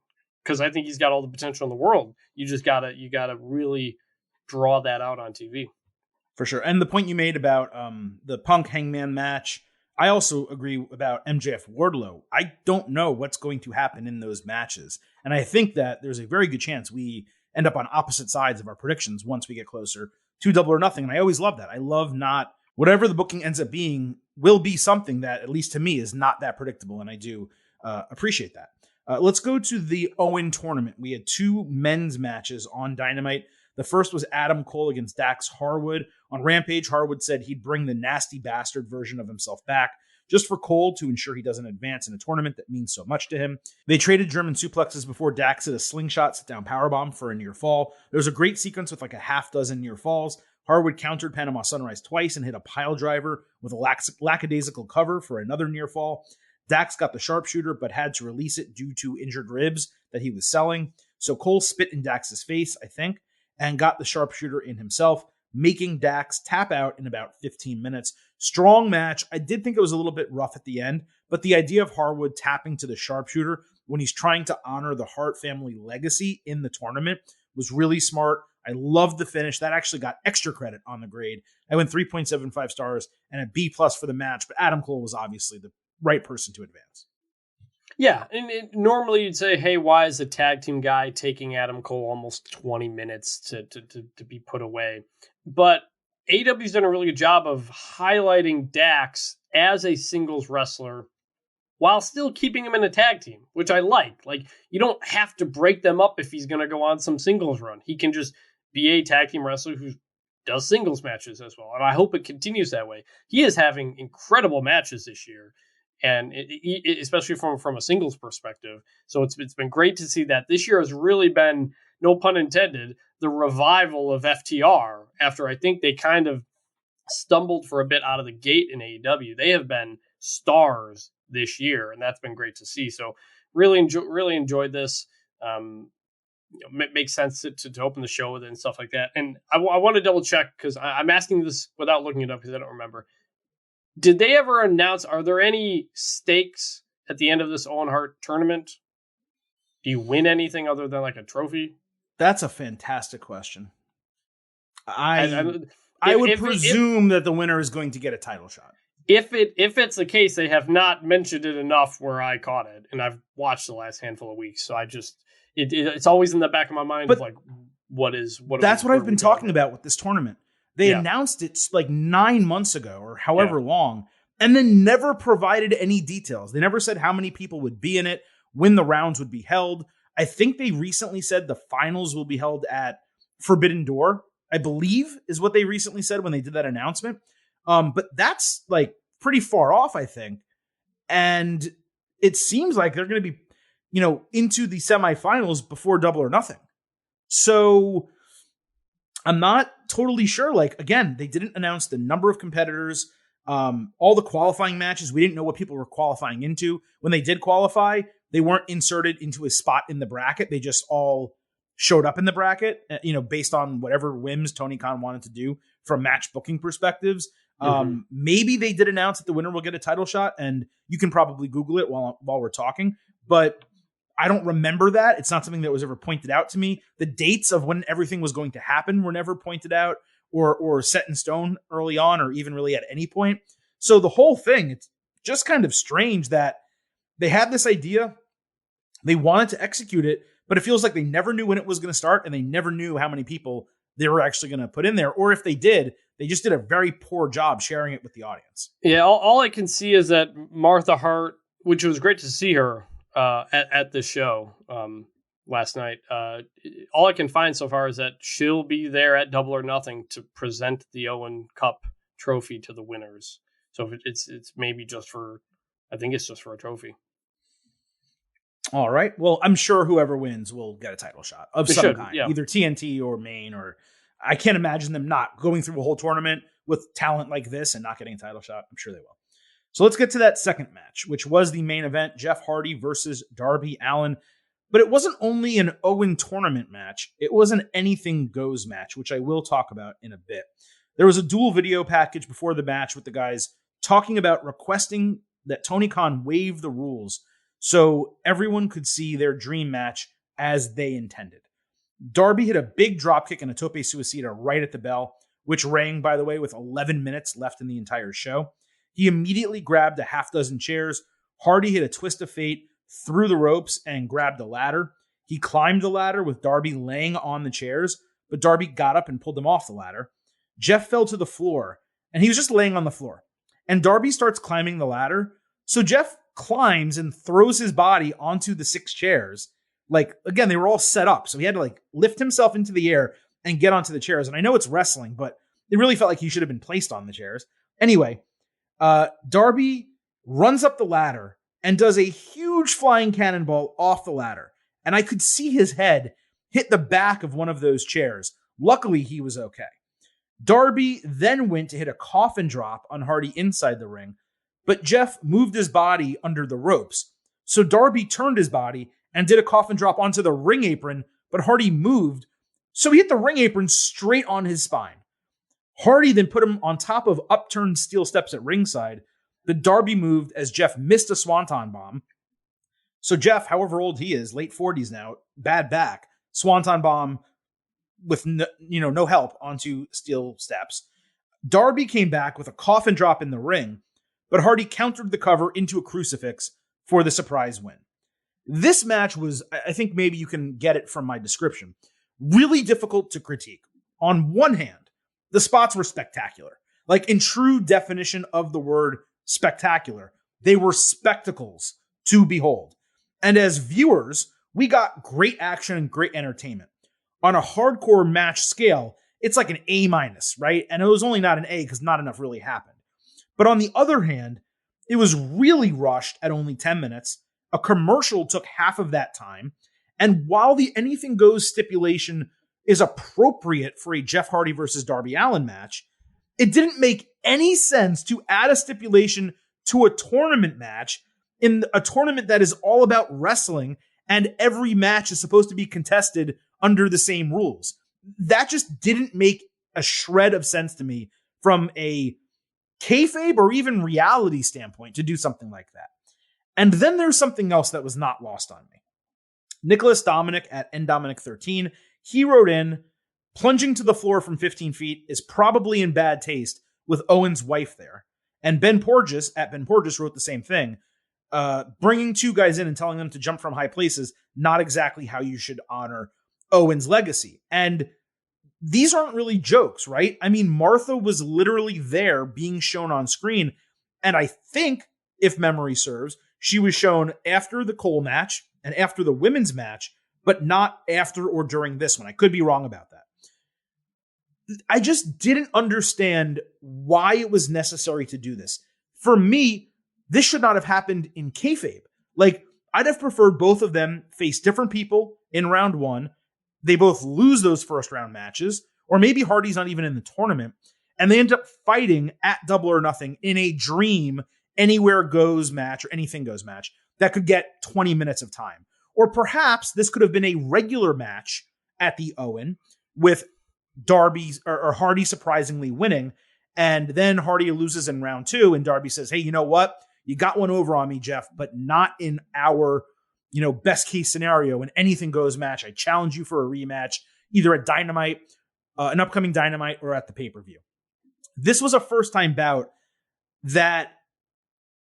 because I think he's got all the potential in the world. You gotta really draw that out on TV. For sure. And the point you made about the Punk Hangman match, I also agree about MJF Wardlow. I don't know what's going to happen in those matches. And I think that there's a very good chance we end up on opposite sides of our predictions once we get closer to Double or Nothing. And I always love that. I love not, whatever the booking ends up being, will be something that, at least to me, is not that predictable. And I do appreciate that. Let's go to the Owen tournament. We had 2 men's matches on Dynamite. The first was Adam Cole against Dax Harwood. On Rampage, Harwood said he'd bring the nasty bastard version of himself back just for Cole to ensure he doesn't advance in a tournament that means so much to him. They traded German suplexes before Dax hit a slingshot sit-down powerbomb for a near fall. There was a great sequence with like a half dozen near falls. Harwood countered Panama Sunrise twice and hit a pile driver with a lackadaisical cover for another near fall. Dax got the sharpshooter, but had to release it due to injured ribs that he was selling. So Cole spit in Dax's face, I think, and got the sharpshooter in himself, making Dax tap out in about 15 minutes. Strong match. I did think it was a little bit rough at the end, but the idea of Harwood tapping to the sharpshooter when he's trying to honor the Hart family legacy in the tournament was really smart. I loved the finish. That actually got extra credit on the grade. I went 3.75 stars and a B+ for the match, but Adam Cole was obviously the right person to advance. Yeah, and normally you'd say, hey, why is a tag team guy taking Adam Cole almost 20 minutes to be put away? But AEW's done a really good job of highlighting Dax as a singles wrestler while still keeping him in a tag team, which I like. Like, you don't have to break them up if he's going to go on some singles run. He can just be a tag team wrestler who does singles matches as well. And I hope it continues that way. He is having incredible matches this year, and especially from a singles perspective. So it's been great to see that. This year has really been, no pun intended, the revival of FTR after I think they kind of stumbled for a bit out of the gate in AEW. They have been stars this year, and that's been great to see. So really enjoyed this. Makes sense to open the show with it and stuff like that. And I want to double check, because I'm asking this without looking it up because I don't remember. Did they ever announce, are there any stakes at the end of this Owen Hart tournament? Do you win anything other than like a trophy? That's a fantastic question. I would presume that the winner is going to get a title shot. If it's the case, they have not mentioned it enough where I caught it, and I've watched the last handful of weeks, so I just it's always in the back of my mind. But of like, what that's what I've been talking about with this tournament. They announced it like 9 months ago or however long, and then never provided any details. They never said how many people would be in it, when the rounds would be held. I think they recently said the finals will be held at Forbidden Door, I believe is what they recently said when they did that announcement. But that's like pretty far off, I think. And it seems like they're going to be, into the semifinals before Double or Nothing. So I'm not totally sure. Like, again, they didn't announce the number of competitors, all the qualifying matches. We didn't know what people were qualifying into. When they did qualify, they weren't inserted into a spot in the bracket. They just all showed up in the bracket, based on whatever whims Tony Khan wanted to do from match booking perspectives. Maybe they did announce that the winner will get a title shot, and you can probably Google it while we're talking, but I don't remember that. It's not something that was ever pointed out to me. The dates of when everything was going to happen were never pointed out or set in stone early on, or even really at any point. So the whole thing, it's just kind of strange that they had this idea, they wanted to execute it, but it feels like they never knew when it was going to start, and they never knew how many people they were actually going to put in there. Or if they did, they just did a very poor job sharing it with the audience. Yeah, all I can see is that Martha Hart, which was great to see her at the show last night. All I can find so far is that she'll be there at Double or Nothing to present the Owen Cup trophy to the winners. So it's maybe I think it's just for a trophy. All right. Well, I'm sure whoever wins will get a title shot of some kind, either TNT or main, or I can't imagine them not going through a whole tournament with talent like this and not getting a title shot. I'm sure they will. So let's get to that second match, which was the main event, Jeff Hardy versus Darby Allin. But it wasn't only an Owen tournament match. It was an anything goes match, which I will talk about in a bit. There was a dual video package before the match with the guys talking about requesting that Tony Khan waive the rules so everyone could see their dream match as they intended. Darby hit a big dropkick and a tope suicida right at the bell, which rang, by the way, with 11 minutes left in the entire show. He immediately grabbed a half dozen chairs. Hardy hit a twist of fate through the ropes and grabbed a ladder. He climbed the ladder with Darby laying on the chairs, but Darby got up and pulled him off the ladder. Jeff fell to the floor, and he was just laying on the floor. And Darby starts climbing the ladder. So Jeff climbs and throws his body onto the 6 chairs. Like, again, they were all set up. So he had to like lift himself into the air and get onto the chairs. And I know it's wrestling, but it really felt like he should have been placed on the chairs. Anyway, Darby runs up the ladder and does a huge flying cannonball off the ladder. And I could see his head hit the back of one of those chairs. Luckily, he was okay. Darby then went to hit a coffin drop on Hardy inside the ring, but Jeff moved his body under the ropes. So Darby turned his body and did a coffin drop onto the ring apron, but Hardy moved, so he hit the ring apron straight on his spine. Hardy then put him on top of upturned steel steps at ringside. The Darby moved as Jeff missed a swanton bomb. So Jeff, however old he is, late 40s now, bad back, swanton bomb with no help onto steel steps. Darby came back with a coffin drop in the ring, but Hardy countered the cover into a crucifix for the surprise win. This match was, I think maybe you can get it from my description, really difficult to critique. On one hand, the spots were spectacular. Like in true definition of the word spectacular, they were spectacles to behold. And as viewers, we got great action and great entertainment. On a hardcore match scale, it's like an A-, right? And it was only not an A because not enough really happened. But on the other hand, it was really rushed at only 10 minutes. A commercial took half of that time. And while the anything goes stipulation is appropriate for a Jeff Hardy versus Darby Allin match, it didn't make any sense to add a stipulation to a tournament match in a tournament that is all about wrestling and every match is supposed to be contested under the same rules. That just didn't make a shred of sense to me from a kayfabe or even reality standpoint to do something like that. And then there's something else that was not lost on me. Nicholas Dominic at ndominic13, he wrote in, plunging to the floor from 15 feet is probably in bad taste with Owen's wife there. And Ben Porges at Ben Porges wrote the same thing. Bringing 2 guys in and telling them to jump from high places, not exactly how you should honor Owen's legacy. And these aren't really jokes, right? I mean, Martha was literally there being shown on screen. And I think, if memory serves, she was shown after the Cole match and after the women's match, but not after or during this one. I could be wrong about that. I just didn't understand why it was necessary to do this. For me, this should not have happened in kayfabe. Like, I'd have preferred both of them face different people in round 1. They both lose those first round matches, or maybe Hardy's not even in the tournament, and they end up fighting at Double or Nothing in a dream anywhere goes match or anything goes match that could get 20 minutes of time. Or perhaps this could have been a regular match at the Owen with Darby or Hardy surprisingly winning, and then Hardy loses in round 2, and Darby says, hey, you know what? You got one over on me, Jeff, but not in our, best case scenario, an anything goes match. I challenge you for a rematch, either at Dynamite, an upcoming Dynamite, or at the pay-per-view. This was a first-time bout that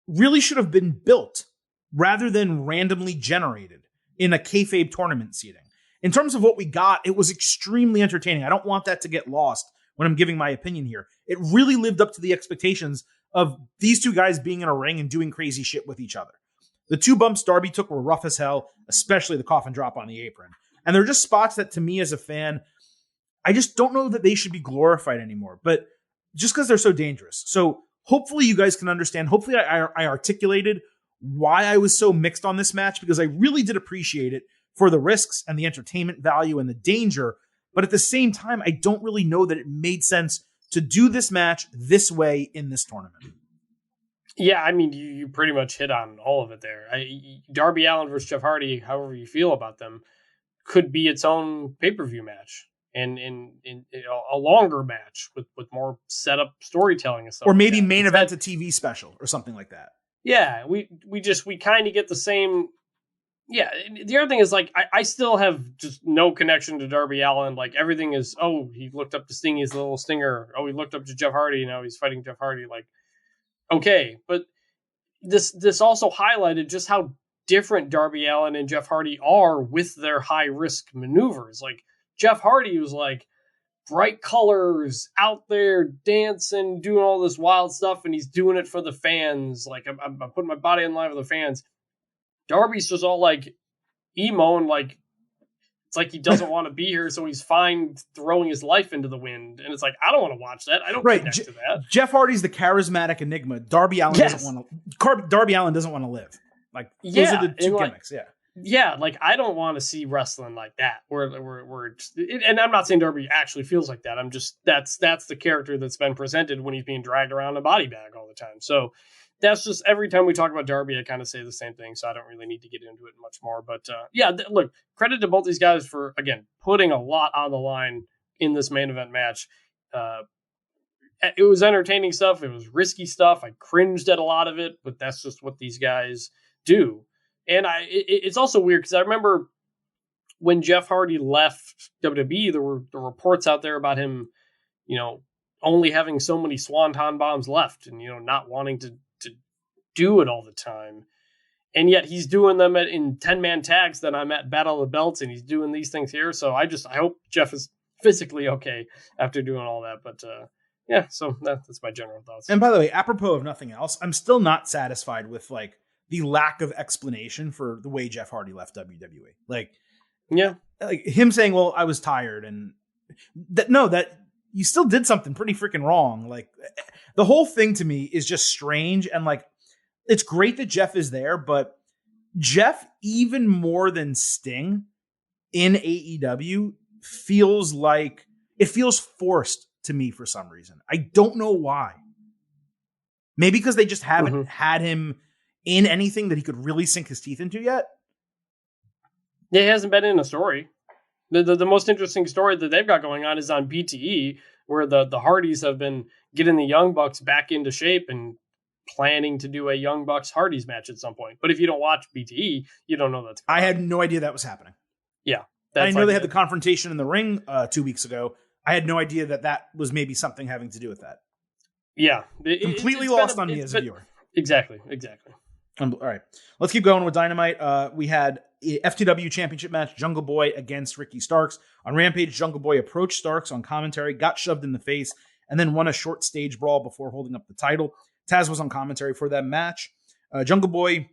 really should have been built rather than randomly generated in a kayfabe tournament seating. In terms of what we got, it was extremely entertaining. I don't want that to get lost when I'm giving my opinion here. It really lived up to the expectations of these 2 guys being in a ring and doing crazy shit with each other. The 2 bumps Darby took were rough as hell, especially the coffin drop on the apron. And they're just spots that, to me as a fan, I just don't know that they should be glorified anymore, but just because they're so dangerous. So hopefully you guys can understand. Hopefully I articulated why I was so mixed on this match, because I really did appreciate it for the risks and the entertainment value and the danger. But at the same time, I don't really know that it made sense to do this match this way in this tournament. Yeah, I mean, you pretty much hit on all of it there. Darby Allin versus Jeff Hardy, however you feel about them, could be its own pay-per-view match. and in a longer match with more setup storytelling and stuff. Or maybe like main event a TV special or something like that. Yeah, we kind of get the same. Yeah, the other thing is, like, I still have just no connection to Darby Allin. Like, everything is, oh, he looked up to Sting, he's a little stinger. Oh, he looked up to Jeff Hardy, now he's fighting Jeff Hardy. Like, okay, but this also highlighted just how different Darby Allin and Jeff Hardy are with their high risk maneuvers. Like, Jeff Hardy was like bright colors, out there dancing, doing all this wild stuff, and he's doing it for the fans. Like, I'm putting my body in line for the fans. Darby's just all like emo and like it's like he doesn't want to be here, so he's fine throwing his life into the wind. And it's like, I don't want to watch that. I don't connect to that. Jeff Hardy's the charismatic enigma. Darby Allin doesn't want to. Darby Allin doesn't want to live. Like, those are the two gimmicks. Yeah, like, I don't want to see wrestling like that. And I'm not saying Darby actually feels like that. I'm just that's the character that's been presented when he's being dragged around in a body bag all the time. So that's just, every time we talk about Darby, I kind of say the same thing, so I don't really need to get into it much more. But look, credit to both these guys for, again, putting a lot on the line in this main event match. It was entertaining stuff. It was risky stuff. I cringed at a lot of it, but that's just what these guys do. And it's also weird because I remember when Jeff Hardy left WWE, there were reports out there about him, only having so many swanton bombs left and, not wanting to do it all the time. And yet he's doing them in 10-man tags that I'm at Battle of the Belts, and he's doing these things here. So I hope Jeff is physically okay after doing all that. But so that's my general thoughts. And by the way, apropos of nothing else, I'm still not satisfied with like the lack of explanation for the way Jeff Hardy left WWE. Like him saying, well, I was tired, and that you still did something pretty freaking wrong. Like, the whole thing to me is just strange. And like, it's great that Jeff is there, but Jeff, even more than Sting in AEW, feels forced to me for some reason. I don't know why. Maybe because they just haven't had him in anything that he could really sink his teeth into yet. Yeah, he hasn't been in a story. The most interesting story that they've got going on is on BTE, where the Hardys have been getting the Young Bucks back into shape and planning to do a Young Bucks Hardys match at some point. But if you don't watch BTE, you don't know that's going on. I had no idea that was happening. Yeah. I know they had the confrontation in the ring 2 weeks ago. I had no idea that was maybe something having to do with that. Yeah. Completely lost on me as a viewer. Exactly. All right. Let's keep going with Dynamite. We had a FTW Championship match, Jungle Boy against Ricky Starks. On Rampage, Jungle Boy approached Starks on commentary, got shoved in the face, and then won a short stage brawl before holding up the title. Taz was on commentary for that match. Jungle Boy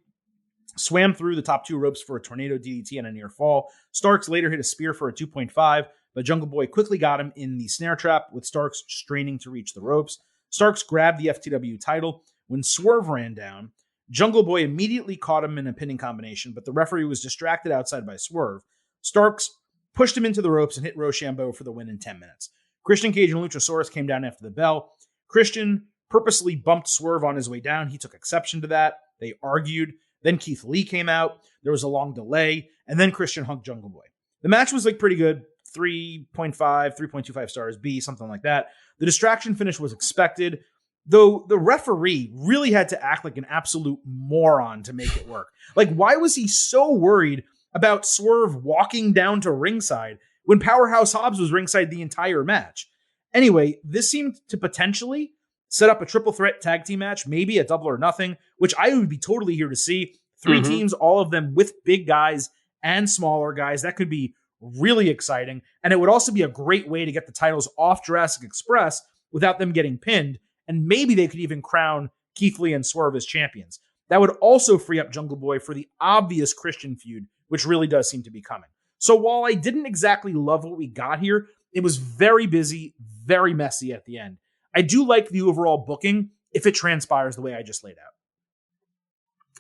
swam through the top two ropes for a tornado DDT and a near fall. Starks later hit a spear for a 2.5, but Jungle Boy quickly got him in the snare trap, with Starks straining to reach the ropes. Starks grabbed the FTW title. When Swerve ran down, Jungle Boy immediately caught him in a pinning combination, but the referee was distracted outside by Swerve. Starks pushed him into the ropes and hit Rochambeau for the win in 10 minutes. Christian Cage and Luchasaurus came down after the bell. Christian purposely bumped Swerve on his way down. He took exception to that. They argued. Then Keith Lee came out. There was a long delay, and then Christian hugged Jungle Boy. The match was like pretty good. 3.5, 3.25 stars, B, something like that. The distraction finish was expected, though the referee really had to act like an absolute moron to make it work. Like, why was he so worried about Swerve walking down to ringside when Powerhouse Hobbs was ringside the entire match? Anyway, this seemed to potentially set up a triple threat tag team match, maybe a Double or Nothing, which I would be totally here to see. Three teams, all of them with big guys and smaller guys. That could be really exciting. And it would also be a great way to get the titles off Jurassic Express without them getting pinned. And maybe they could even crown Keith Lee and Swerve as champions. That would also free up Jungle Boy for the obvious Christian feud, which really does seem to be coming. So while I didn't exactly love what we got here, it was very busy, very messy at the end. I do like the overall booking if it transpires the way I just laid out.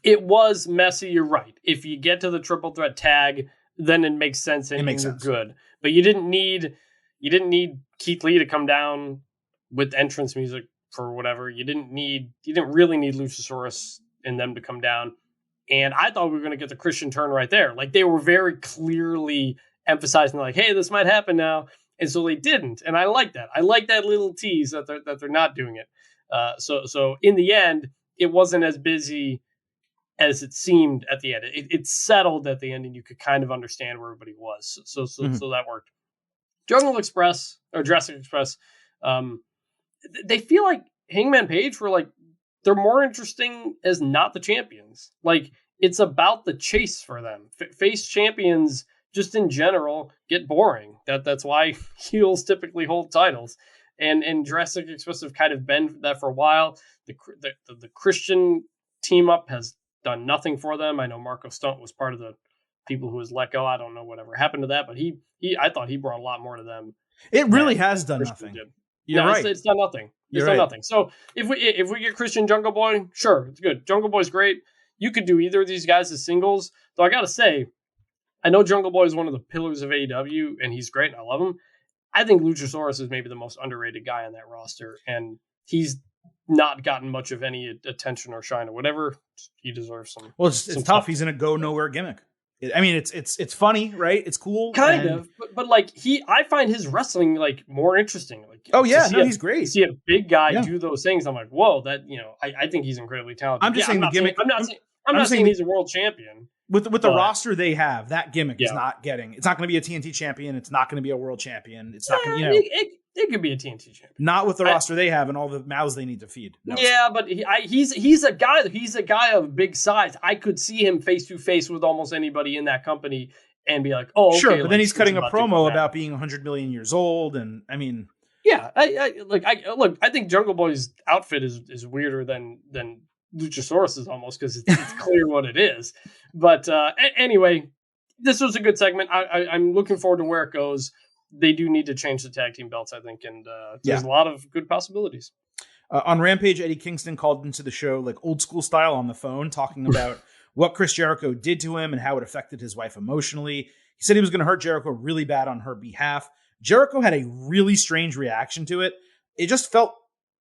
It was messy, you're right. If you get to the triple threat tag, then it makes sense and you're good. But you didn't need Keith Lee to come down with entrance music for whatever. You didn't really need Luchasaurus and them to come down. And I thought we were going to get the Christian turn right there. Like, they were very clearly emphasizing, like, hey, this might happen now. And so they didn't. And I like that. I like that little tease that they're not doing it. So in the end, it wasn't as busy as it seemed at the end. It settled at the end, and you could kind of understand where everybody was. So that worked. Jungle Express or Jurassic Express, they feel like Hangman Page were like, they're more interesting as not the champions. Like, it's about the chase for them. Face champions, just in general, get boring. That's why heels typically hold titles. And Jurassic Express have kind of been that for a while. The Christian team up has done nothing for them. I know Marco Stunt was part of the people who was let go. I don't know whatever happened to that, but I thought he brought a lot more to them. It really has done nothing. You're right. It's done nothing. It's done nothing. So if we get Christian Jungle Boy, sure, it's good. Jungle Boy's great. You could do either of these guys as singles. Though I gotta say, I know Jungle Boy is one of the pillars of AEW, and he's great, and I love him. I think Luchasaurus is maybe the most underrated guy on that roster, and he's not gotten much of any attention or shine or whatever. He deserves some. Well, it's tough. He's in a go nowhere gimmick. I mean, it's funny, right? It's cool, kind of, but like I find his wrestling like more interesting. Like, he's great. To see a big guy do those things, I'm like, whoa, that I think he's incredibly talented. I'm just saying the gimmick. I'm not saying he's a world champion. With the roster they have, that gimmick is not getting. It's not going to be a TNT champion. It's not going to be a world champion. It's not going to, It could be a TNT champion. Not with the roster they have and all the mouths they need to feed. No, yeah, but he's a guy. He's a guy of big size. I could see him face to face with almost anybody in that company and be like, oh, okay, sure. But then he's cutting a promo about being 100 million years old, and I mean, yeah. I think Jungle Boy's outfit is weirder than Luchasaurus is almost, because it's clear what it is. But anyway, this was a good segment. I'm looking forward to where it goes. They do need to change the tag team belts, I think, and there's a lot of good possibilities. On Rampage, Eddie Kingston called into the show like old school style on the phone, talking about what Chris Jericho did to him and how it affected his wife emotionally. He said he was going to hurt Jericho really bad on her behalf. Jericho had a really strange reaction to it. It just felt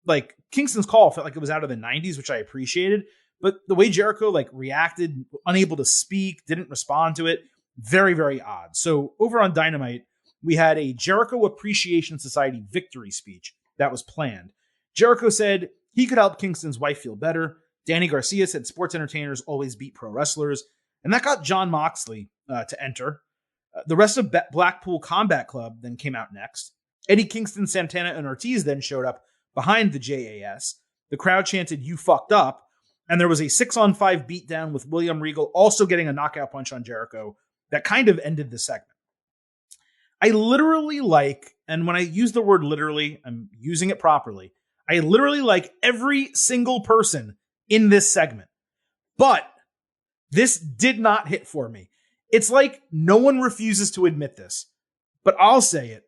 like Kingston's call felt like it was out of the 90s, which I appreciated. But the way Jericho reacted, unable to speak, didn't respond to it, very, very odd. So over on Dynamite, we had a Jericho Appreciation Society victory speech that was planned. Jericho said he could help Kingston's wife feel better. Danny Garcia said sports entertainers always beat pro wrestlers. And that got Jon Moxley to enter. The rest of Blackpool Combat Club then came out next. Eddie Kingston, Santana, and Ortiz then showed up behind the JAS. The crowd chanted, "You fucked up." And there was a 6-on-5 beatdown with William Regal also getting a knockout punch on Jericho that kind of ended the segment. I literally and when I use the word literally, I'm using it properly. I literally like every single person in this segment. But this did not hit for me. It's like no one refuses to admit this, but I'll say it.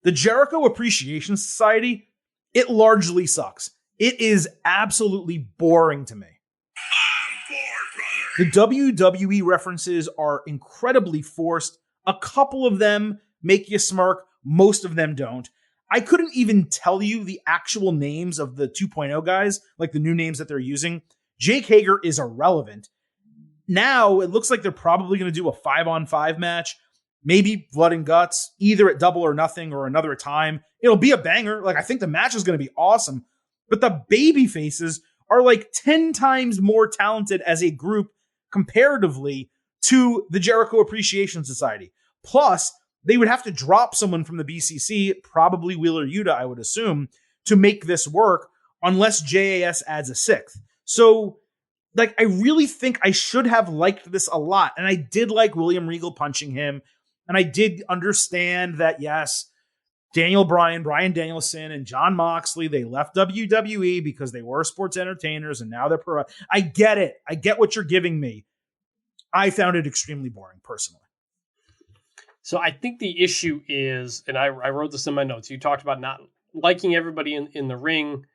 The Jericho Appreciation Society, it largely sucks. It is absolutely boring to me. I'm bored, brother. The WWE references are incredibly forced. A couple of them make you smirk. Most of them don't. I couldn't even tell you the actual names of the 2.0 guys, like the new names that they're using. Jake Hager is irrelevant. Now, it looks like they're probably going to do a 5-on-5 match. Maybe blood and guts, either at Double or Nothing or another time. It'll be a banger. I think the match is going to be awesome. But the baby faces are 10 times more talented as a group comparatively to the Jericho Appreciation Society. Plus, they would have to drop someone from the BCC, probably Wheeler Yuta, I would assume, to make this work, unless JAS adds a sixth. So, I really think I should have liked this a lot. And I did like William Regal punching him. And I did understand that, yes, Daniel Bryan, Bryan Danielson, and Jon Moxley, they left WWE because they were sports entertainers and now they're pro. I get it. I get what you're giving me. I found it extremely boring, personally. So I think the issue is, and I wrote this in my notes, you talked about not liking everybody in the ring,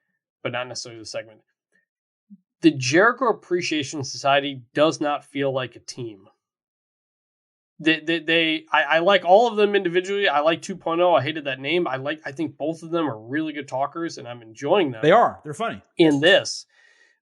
but not necessarily the segment. The Jericho Appreciation Society does not feel like a team. I like all of them individually. I like 2.0. I hated that name. I think both of them are really good talkers, and I'm enjoying them. They are. They're funny. In this.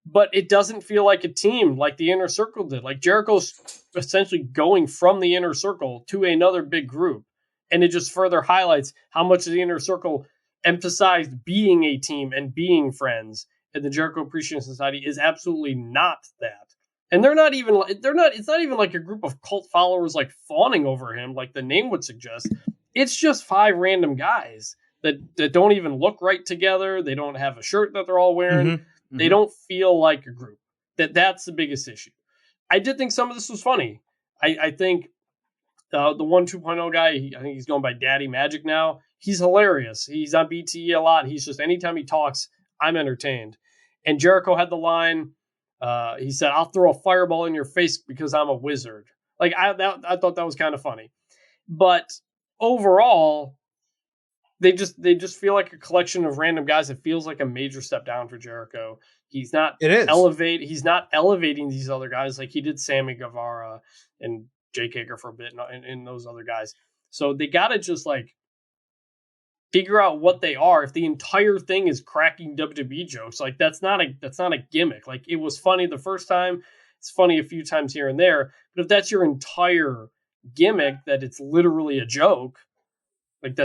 But it doesn't feel like a team like the Inner Circle did. Jericho's essentially going from the Inner Circle to another big group. And it just further highlights how much the Inner Circle emphasized being a team and being friends. And the Jericho Appreciation Society is absolutely not that. And it's not even like a group of cult followers like fawning over him like the name would suggest. It's just 5 random guys that don't even look right together. They don't have a shirt that they're all wearing. Mm-hmm. They don't feel like a group. That's the biggest issue. I did think some of this was funny. I think the 1 2.0 guy, I think he's going by Daddy Magic now. He's hilarious. He's on BTE a lot. He's just, anytime he talks, I'm entertained. And Jericho had the line, he said, "I'll throw a fireball in your face because I'm a wizard." Like, I thought that was kind of funny. But overall, they just feel like a collection of random guys. It feels like a major step down for Jericho. He's not elevating these other guys like he did Sammy Guevara and Jake Hager for a bit and those other guys. So they got to just like figure out what they are. If the entire thing is cracking WWE jokes, like that's not a gimmick. Like, it was funny the first time, it's funny a few times here and there. But if that's your entire gimmick, that it's literally a joke, like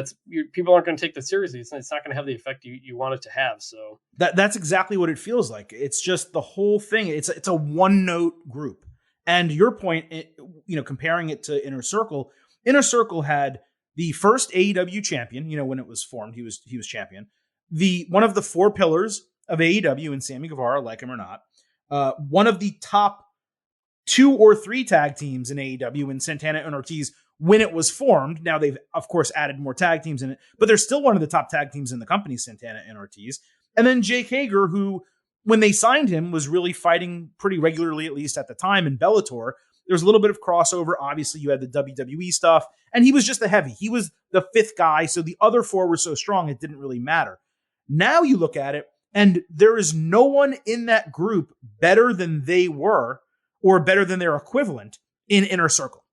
people aren't going to take that seriously. It's not going to have the effect you want it to have. So that's exactly what it feels like. It's just the whole thing. It's a one note group. And your point, comparing it to Inner Circle had the first AEW champion. When it was formed, he was champion. One of the 4 pillars of AEW in Sammy Guevara, like him or not, one of the top 2 or 3 tag teams in AEW in Santana and Ortiz when it was formed. Now they've of course added more tag teams in it, but they're still one of the top tag teams in the company, Santana and Ortiz. And then Jake Hager, who when they signed him was really fighting pretty regularly, at least at the time, in Bellator. There's a little bit of crossover. Obviously, you had the WWE stuff, and he was just the heavy. He was the 5th guy, so the other 4 were so strong, it didn't really matter. Now you look at it, and there is no one in that group better than they were, or better than their equivalent in Inner Circle.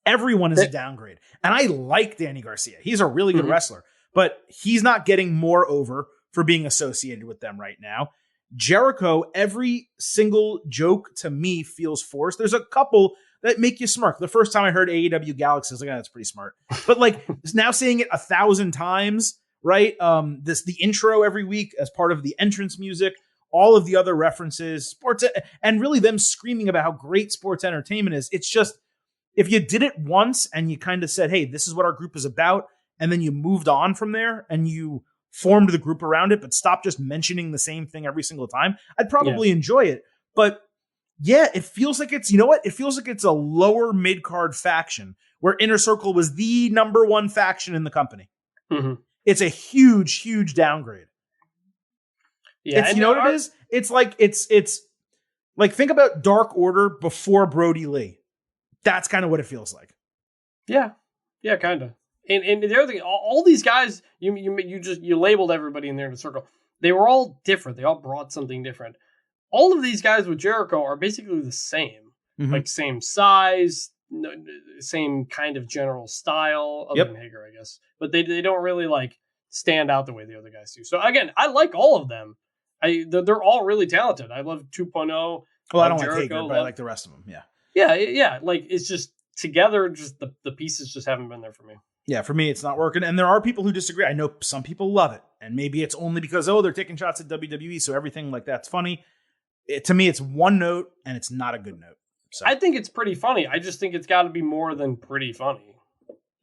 Everyone is a downgrade. And I like Danny Garcia. He's a really good wrestler, but he's not getting more over for being associated with them right now. Jericho, every single joke to me feels forced. There's a couple that make you smirk. The first time I heard AEW Galaxy, I was like, that's pretty smart. But like now saying it 1,000 times, right? The intro every week as part of the entrance music, all of the other references, sports, and really them screaming about how great sports entertainment is. It's just, if you did it once and you kind of said, hey, this is what our group is about, and then you moved on from there and you formed the group around it, but stopped just mentioning the same thing every single time, I'd probably enjoy it. But yeah, it feels like it's, it feels like it's a lower mid-card faction where Inner Circle was the number 1 faction in the company. Mm-hmm. It's a huge, huge downgrade. Yeah. It's, what it is? It's like, it's like, think about Dark Order before Brody Lee. That's kind of what it feels like. Yeah. Yeah, kind of. And the other thing, all these guys, you labeled everybody in there in a circle. They were all different. They all brought something different. All of these guys with Jericho are basically the same. Mm-hmm. Like same size, same kind of general style, other than Hager, I guess. But they don't really like stand out the way the other guys do. So again, I like all of them. They're all really talented. I love 2.0. Well, I don't Jericho, like Hager, but I like the rest of them. Yeah. Yeah. Like, it's just together, just the pieces just haven't been there for me. Yeah, for me, it's not working. And there are people who disagree. I know some people love it. And maybe it's only because, they're taking shots at WWE, so everything like that's funny. To me, it's one note, and it's not a good note. So I think it's pretty funny. I just think it's got to be more than pretty funny.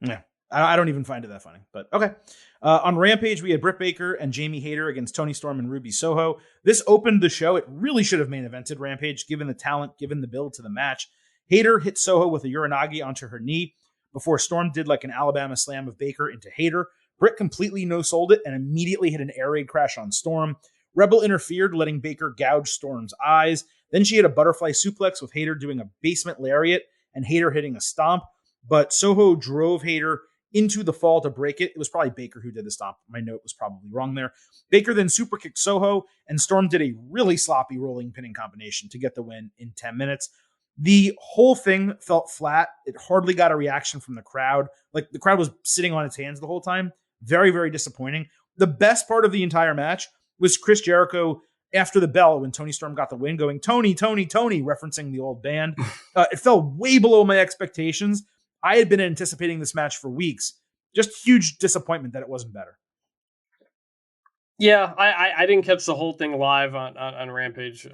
Yeah, I don't even find it that funny. But okay. On Rampage, we had Britt Baker and Jamie Hayter against Toni Storm and Ruby Soho. This opened the show. It really should have main evented Rampage, given the talent, given the build to the match. Hayter hit Soho with a Uranagi onto her knee before Storm did like an Alabama slam of Baker into Hayter. Britt completely no-sold it and immediately hit an air raid crash on Storm. Rebel interfered, letting Baker gouge Storm's eyes. Then she hit a butterfly suplex with Hayter doing a basement lariat and Hayter hitting a stomp. But Soho drove Hayter into the fall to break it. It was probably Baker who did the stomp. My note was probably wrong there. Baker then super kicked Soho, and Storm did a really sloppy rolling pinning combination to get the win in 10 minutes. The whole thing felt flat. It hardly got a reaction from the crowd. Like, the crowd was sitting on its hands the whole time. Very, very disappointing. The best part of the entire match was Chris Jericho after the bell when Toni Storm got the win going, Tony, Tony, Tony, referencing the old band. It fell way below my expectations. I had been anticipating this match for weeks. Just huge disappointment that it wasn't better. Yeah, I didn't catch the whole thing live on Rampage.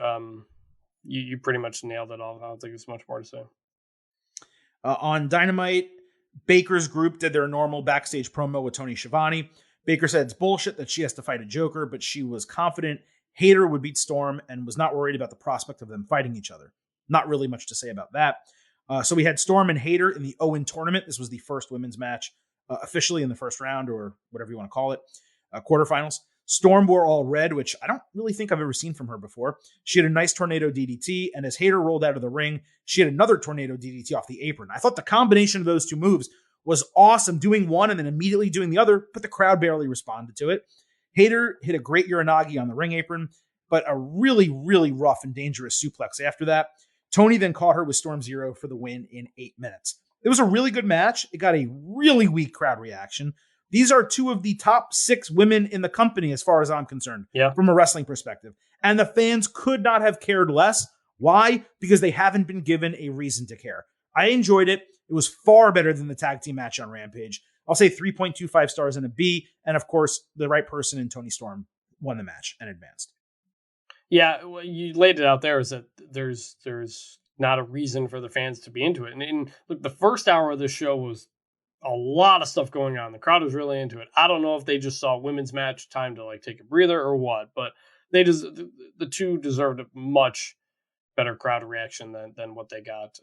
You pretty much nailed it all. I don't think there's much more to say. On Dynamite, Baker's group did their normal backstage promo with Tony Schiavone. Baker said it's bullshit that she has to fight a Joker, but she was confident Hayter would beat Storm and was not worried about the prospect of them fighting each other. Not really much to say about that. So we had Storm and Hayter in the Owen tournament. This was the first women's match officially in the first round, or whatever you want to call it, quarterfinals. Storm wore all red, which I don't really think I've ever seen from her before. She had a nice tornado DDT, and as Hayter rolled out of the ring, she had another tornado DDT off the apron. I thought the combination of those two moves was awesome, doing one and then immediately doing the other, but the crowd barely responded to it. Hayter hit a great Uranagi on the ring apron, but a really, really rough and dangerous suplex after that. Tony then caught her with Storm Zero for the win in 8 minutes. It was a really good match. It got a really weak crowd reaction. These are two of the top 6 women in the company, as far as I'm concerned, from a wrestling perspective. And the fans could not have cared less. Why? Because they haven't been given a reason to care. I enjoyed it. It was far better than the tag team match on Rampage. I'll say 3.25 stars and a B. And of course, the right person in Tony Storm won the match and advanced. Yeah, well, you laid it out there, is that there's not a reason for the fans to be into it. And look, the first hour of the show was a lot of stuff going on. The crowd was really into it. I don't know if they just saw women's match time to like take a breather or what, but the two deserved a much better crowd reaction than what they got.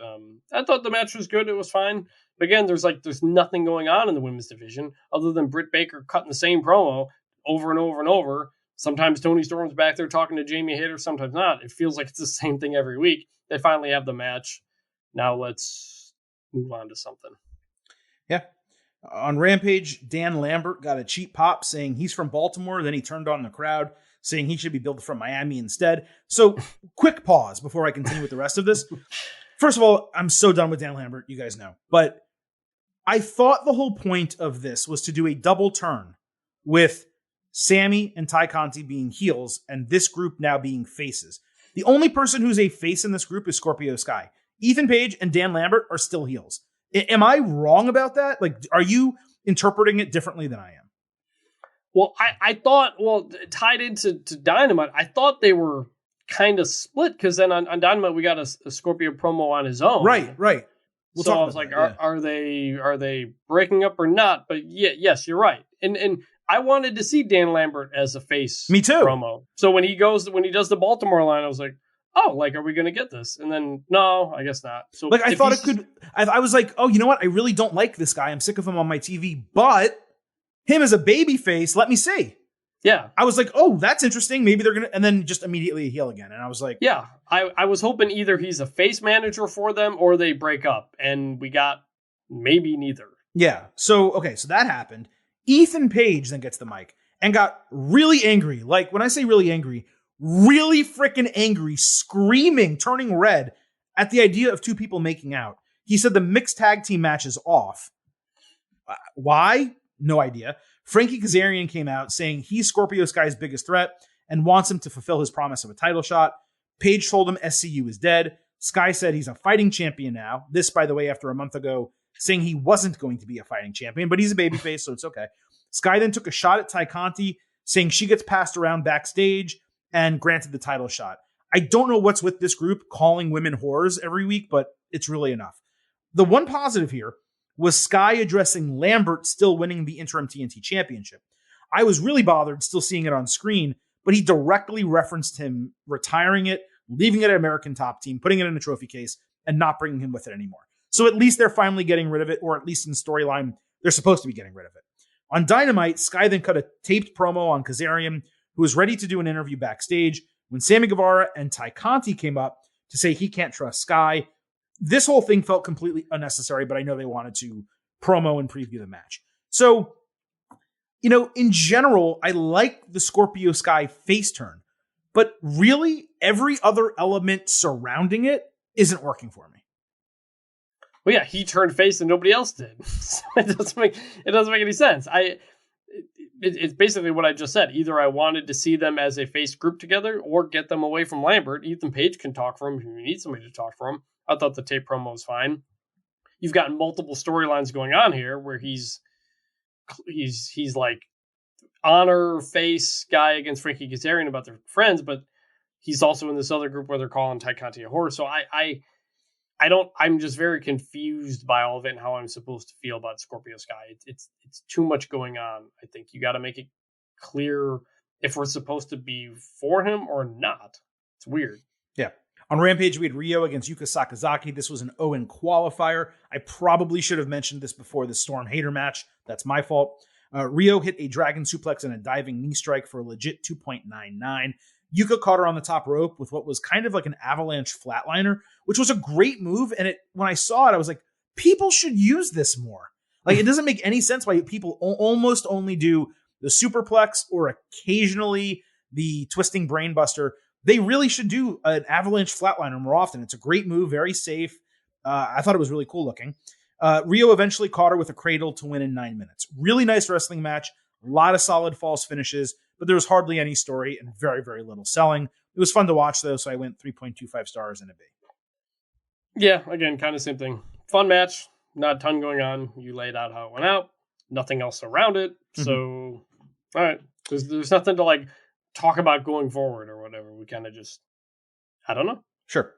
I thought the match was good. It was fine. But again, there's nothing going on in the women's division other than Britt Baker cutting the same promo over and over and over. Sometimes Tony Storm's back there talking to Jamie Hayter, sometimes not. It feels like it's the same thing every week. They finally have the match. Now let's move on to something. Yeah. On Rampage, Dan Lambert got a cheap pop saying he's from Baltimore. Then he turned on the crowd saying he should be billed from Miami instead. So quick pause before I continue with the rest of this. First of all, I'm so done with Dan Lambert. You guys know. But I thought the whole point of this was to do a double turn with Sammy and Ty Conti being heels and this group now being faces. The only person who's a face in this group is Scorpio Sky. Ethan Page and Dan Lambert are still heels. Am I wrong about that? Like, are you interpreting it differently than I am? Well, I thought, tied into Dynamite, I thought they were kind of split because then on Dynamite we got a Scorpio promo on his own. Right. So I was like, are they breaking up or not? But yes, you're right. And I wanted to see Dan Lambert as a face. Me too. Promo. So when he does the Baltimore line, I was like, oh, like, are we going to get this? And then, no, I guess not. So like, I thought it could. I was like, oh, you know what? I really don't like this guy. I'm sick of him on my TV, but him as a baby face, let me see. Yeah. I was like, oh, that's interesting. Maybe they're going to, and then just immediately a heel again. And I was like, yeah, I was hoping either he's a face manager for them or they break up. And we got maybe neither. Yeah. So that happened. Ethan Page then gets the mic and got really angry. Like, when I say really angry, really freaking angry, screaming, turning red at the idea of two people making out. He said the mixed tag team match is off. Why? No idea. Frankie Kazarian came out saying he's Scorpio Sky's biggest threat and wants him to fulfill his promise of a title shot. Page told him SCU is dead. Sky said he's a fighting champion now. This, by the way, after a month ago, saying he wasn't going to be a fighting champion, but he's a babyface, so it's okay. Sky then took a shot at Ty Conti, saying she gets passed around backstage and granted the title shot. I don't know what's with this group calling women whores every week, but it's really enough. The one positive here was Sky addressing Lambert still winning the interim TNT championship. I was really bothered still seeing it on screen, but he directly referenced him retiring it, leaving it at American Top Team, putting it in a trophy case, and not bringing him with it anymore. So at least they're finally getting rid of it, or at least in storyline, they're supposed to be getting rid of it. On Dynamite, Sky then cut a taped promo on Kazarian, who was ready to do an interview backstage when Sammy Guevara and Ty Conti came up to say he can't trust Sky. This whole thing felt completely unnecessary, but I know they wanted to promo and preview the match. So, in general, I like the Scorpio Sky face turn, but really every other element surrounding it isn't working for me. Well, yeah, he turned face and nobody else did. So it doesn't make any sense. It's basically what I just said. Either I wanted to see them as a face group together or get them away from Lambert. Ethan Page can talk for him if you need somebody to talk for him. I thought the tape promo was fine. you've got multiple storylines going on here where he's like honor face guy against Frankie Kazarian about their friends, but he's also in this other group where they're calling Ty Conti a whore. So I'm just very confused by all of it and how I'm supposed to feel about Scorpio Sky. It's too much going on. I think you got to make it clear if we're supposed to be for him or not. It's weird. Yeah. On Rampage, we had Ryo against Yuka Sakazaki. This was an Owen qualifier. I probably should have mentioned this before the Storm Hater match. That's my fault. Ryo hit a dragon suplex and a diving knee strike for a legit 2.99. Yuka caught her on the top rope with what was kind of like an avalanche flatliner, which was a great move. And when I saw it, I was like, people should use this more. Like, it doesn't make any sense why people almost only do the superplex or occasionally the twisting brainbuster. They really should do an avalanche flatliner more often. It's a great move, very safe. I thought it was really cool looking. Ryo eventually caught her with a cradle to win in 9 minutes. Really nice wrestling match. A lot of solid false finishes, but there was hardly any story and very, very little selling. It was fun to watch, though, so I went 3.25 stars and a B. Yeah, again, kind of same thing. Fun match. Not a ton going on. You laid out how it went out. Nothing else around it. So, all right. There's nothing to, like, talk about going forward or whatever. We kind of just, I don't know. Sure.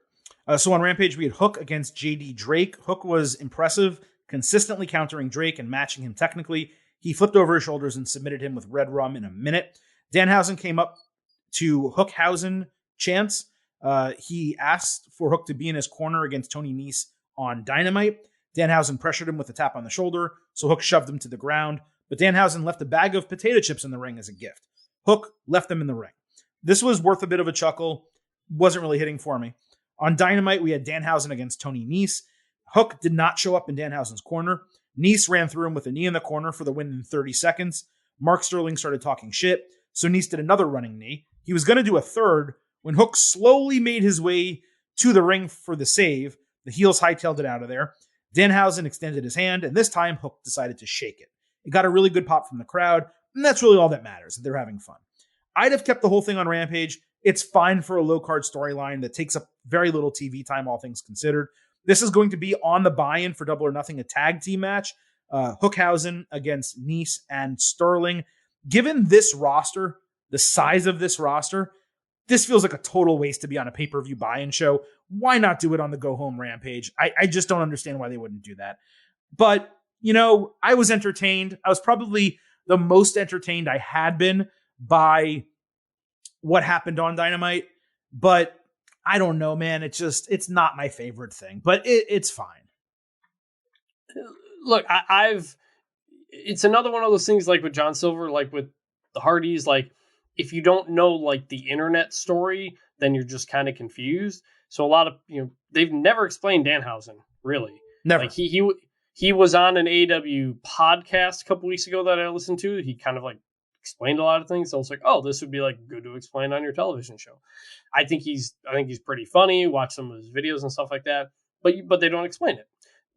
So on Rampage, we had Hook against JD Drake. Hook was impressive, consistently countering Drake and matching him technically. He flipped over his shoulders and submitted him with Red Rum in a minute. Danhausen came up to Hookhausen chants. He asked for Hook to be in his corner against Tony Nese on Dynamite. Danhausen pressured him with a tap on the shoulder, so Hook shoved him to the ground. But Danhausen left a bag of potato chips in the ring as a gift. Hook left them in the ring. This was worth a bit of a chuckle. Wasn't really hitting for me. On Dynamite, we had Danhausen against Tony Nese. Hook did not show up in Danhausen's corner. Nese ran through him with a knee in the corner for the win in 30 seconds. Mark Sterling started talking shit, so Nese did another running knee. He was going to do a third when Hook slowly made his way to the ring for the save. The heels hightailed it out of there. Danhausen extended his hand, and this time Hook decided to shake it. It got a really good pop from the crowd, and that's really all that matters, that they're having fun. I'd have kept the whole thing on Rampage. It's fine for a low-card storyline that takes up very little TV time, all things considered. This is going to be on the buy-in for Double or Nothing, a tag team match. Hookhausen against Nese and Sterling. Given this roster, the size of this roster, this feels like a total waste to be on a pay-per-view buy-in show. Why not do it on the go-home Rampage? I just don't understand why they wouldn't do that. But, you know, I was entertained. I was probably the most entertained I had been by what happened on Dynamite. But I don't know, man. It's not my favorite thing, but it's fine. Look, it's another one of those things like with John Silver, like with the Hardys, like if you don't know like the internet story, then you're just kind of confused. So a lot of, they've never explained Danhausen, really. Never. Like he was on an AEW podcast a couple weeks ago that I listened to. He kind of like explained a lot of things. So I was like, oh, this would be like good to explain on your television show. I think he's pretty funny. Watch some of his videos and stuff like that. But they don't explain it.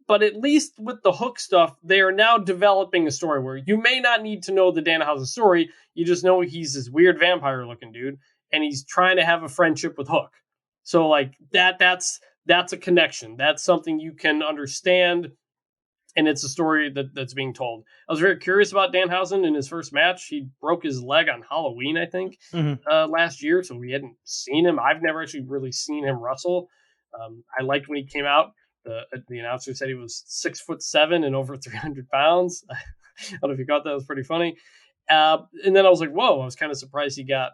But at least with the Hook stuff, they are now developing a story where you may not need to know the Danhausen story. You just know he's this weird vampire looking dude, and he's trying to have a friendship with Hook. So like that's a connection. That's something you can understand, and it's a story that's being told. I was very curious about Danhausen in his first match. He broke his leg on Halloween, I think, last year, so we hadn't seen him. I've never actually really seen him wrestle. I liked when he came out. The announcer said he was 6'7" and over 300 pounds. I don't know if you caught that. It was pretty funny. And then I was like, whoa, I was kind of surprised he got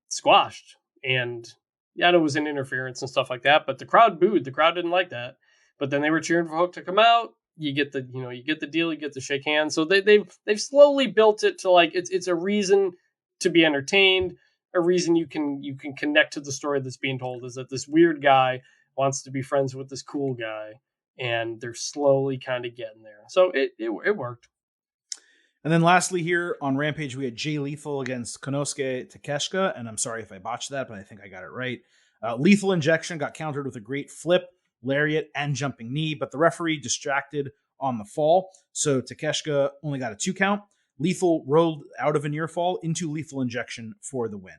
squashed. And yeah, I know it was an interference and stuff like that, but the crowd booed. The crowd didn't like that. But then they were cheering for Hook to come out. You get the deal, you get to shake hands. So they've slowly built it to like it's a reason to be entertained, a reason you can connect to the story that's being told, is that this weird guy wants to be friends with this cool guy, and they're slowly kind of getting there. So it worked. And then lastly here on Rampage, we had Jay Lethal against Konosuke Takeshita, and I'm sorry if I botched that, but I think I got it right. Lethal Injection got countered with a great flip, lariat, and jumping knee, but the referee distracted on the fall, so Takeshita only got a 2 count. Lethal rolled out of a near fall into Lethal Injection for the win.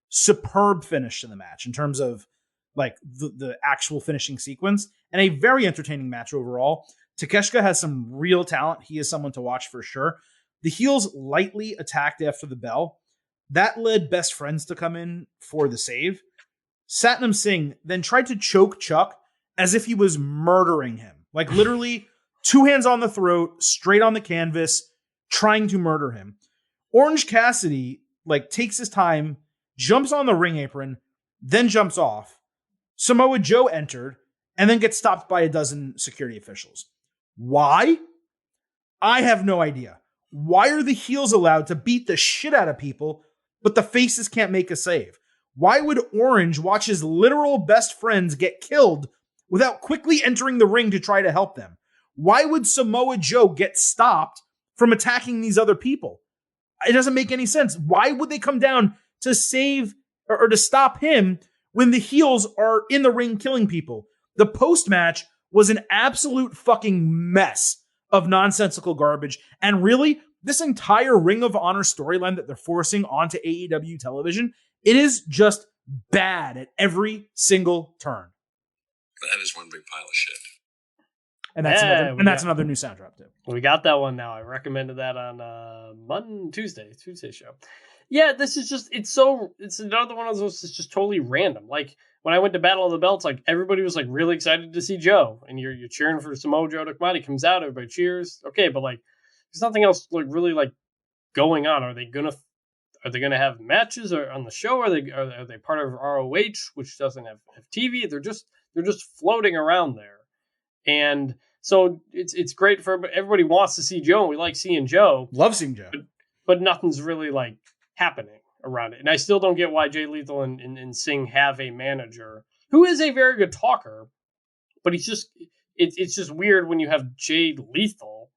Superb finish to the match in terms of like the actual finishing sequence, and a very entertaining match overall. Takeshita has some real talent. He is someone to watch for sure. The heels lightly attacked after the bell. That led Best Friends to come in for the save. Satnam Singh then tried to choke Chuck as if he was murdering him. Like literally 2 hands on the throat, straight on the canvas, trying to murder him. Orange Cassidy takes his time, jumps on the ring apron, then jumps off. Samoa Joe entered and then gets stopped by a dozen security officials. Why? I have no idea. Why are the heels allowed to beat the shit out of people, but the faces can't make a save? Why would Orange watch his literal best friends get killed without quickly entering the ring to try to help them? Why would Samoa Joe get stopped from attacking these other people? It doesn't make any sense. Why would they come down to save or to stop him when the heels are in the ring killing people? The post-match was an absolute fucking mess of nonsensical garbage. And really, this entire Ring of Honor storyline that they're forcing onto AEW television, it is just bad at every single turn. That is one big pile of shit. And that's another new soundtrack too. We got that one now. I recommended that on Tuesday show. Yeah, this is just it's another one of those. It's just totally random. Like when I went to Battle of the Belts, like everybody was like really excited to see Joe, and you're cheering for Samoa Joe to come out. He comes out, everybody cheers. Okay, but like there's nothing else like really like going on. Are they gonna have matches or on the show? Are they part of ROH, which doesn't have TV? They're just floating around there, and so it's great for everybody. Wants to see Joe, and we like seeing Joe. Love seeing Joe, but nothing's really like happening around it. And I still don't get why Jay Lethal and Singh have a manager who is a very good talker, but it's just weird when you have Jay Lethal,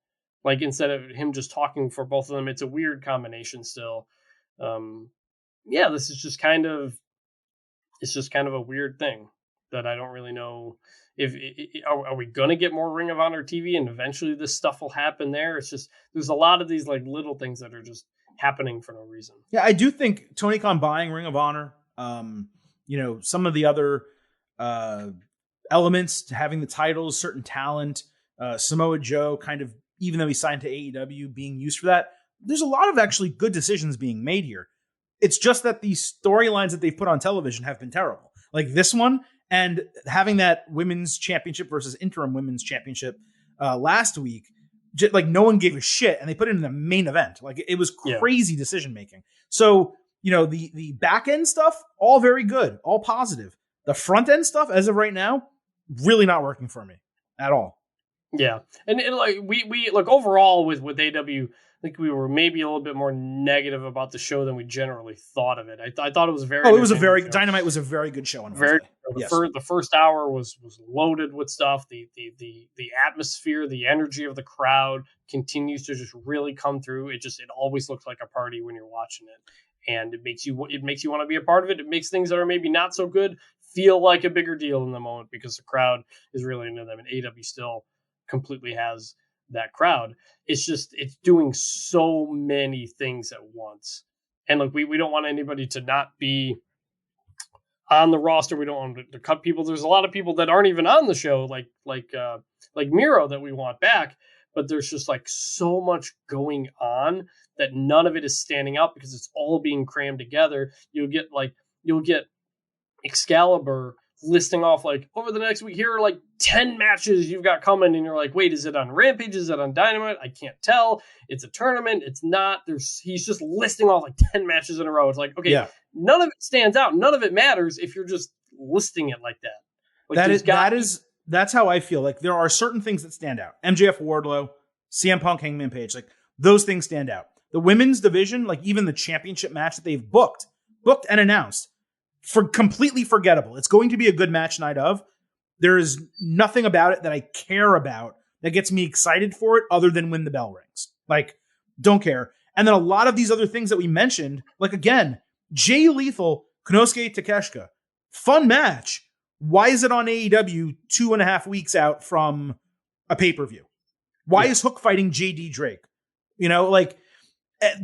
like instead of him just talking for both of them. It's a weird combination still. This is just kind of a weird thing that I don't really know if are we going to get more Ring of Honor TV and eventually this stuff will happen there. It's just, there's a lot of these like little things that are just happening for no reason. Yeah, I do think Tony Khan buying Ring of Honor, some of the other elements to having the titles, certain talent, Samoa Joe kind of, even though he signed to AEW, being used for that. There's a lot of actually good decisions being made here. It's just that the storylines that they've put on television have been terrible. Like this one, and having that women's championship versus interim women's championship last week, like no one gave a shit, and they put it in the main event. Like it was crazy decision making. So the back end stuff, all very good, all positive. The front end stuff, as of right now, really not working for me at all. Yeah, and like we like overall with AEW, I think we were maybe a little bit more negative about the show than we generally thought of it. I thought it was very. Oh, it was Dynamite was a very good show. The first hour was loaded with stuff. The atmosphere, the energy of the crowd continues to just really come through. It always looks like a party when you're watching it, and it makes you want to be a part of it. It makes things that are maybe not so good feel like a bigger deal in the moment because the crowd is really into them, and AEW still completely has that crowd. It's doing so many things at once, and like we don't want anybody to not be on the roster. We don't want to cut people. There's a lot of people that aren't even on the show, like Miro, that we want back, but there's just like so much going on that none of it is standing out because it's all being crammed together. You'll get Excalibur listing off like over the next week, here are like 10 matches you've got coming, and you're like, wait, is it on Rampage? Is it on Dynamite? I can't tell. It's a tournament. It's not. He's just listing off like 10 matches in a row. It's like, okay, None of it stands out. None of it matters if you're just listing it like that. Like that's how I feel. Like there are certain things that stand out. MJF, Wardlow, CM Punk, Hangman Page, like those things stand out. The women's division, like even the championship match that they've booked and announced, completely forgettable. It's going to be a good match night of. There is nothing about it that I care about that gets me excited for it other than when the bell rings. Like, don't care. And then a lot of these other things that we mentioned, like again, Jay Lethal, Konosuke Takeshita, fun match. Why is it on AEW 2.5 weeks out from a pay-per-view? Why is Hook fighting JD Drake? Like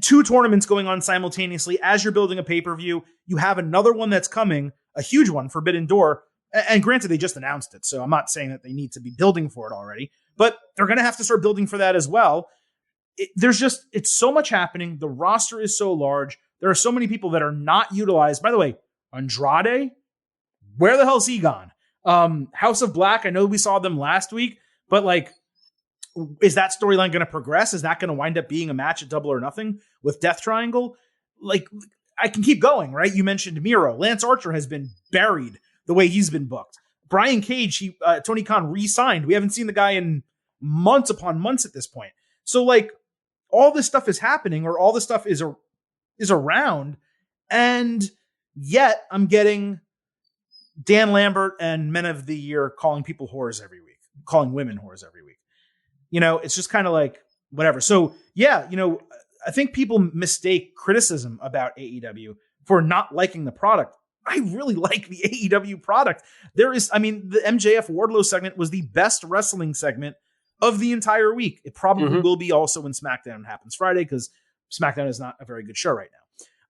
2 tournaments going on simultaneously as you're building a pay-per-view. You have another one that's coming, a huge one, Forbidden Door, And granted, they just announced it, so I'm not saying that they need to be building for it already, but they're going to have to start building for that as well. It's so much happening. The roster is so large. There are so many people that are not utilized. By the way, Andrade, where the hell's he gone? House of Black, I know we saw them last week, but like, is that storyline going to progress? Is that going to wind up being a match at Double or Nothing with Death Triangle? Like, I can keep going, right? You mentioned Miro. Lance Archer has been buried the way he's been booked. Brian Cage, Tony Khan re-signed. We haven't seen the guy in months upon months at this point. So like, all this stuff is happening, or all this stuff is around, and yet I'm getting Dan Lambert and Men of the Year calling people whores every week, calling women whores every week. You know, it's just kind of like, whatever. So yeah, you know, I think people mistake criticism about AEW for not liking the product. I really like the AEW product. The MJF Wardlow segment was the best wrestling segment of the entire week. It probably will be also when SmackDown happens Friday, because SmackDown is not a very good show right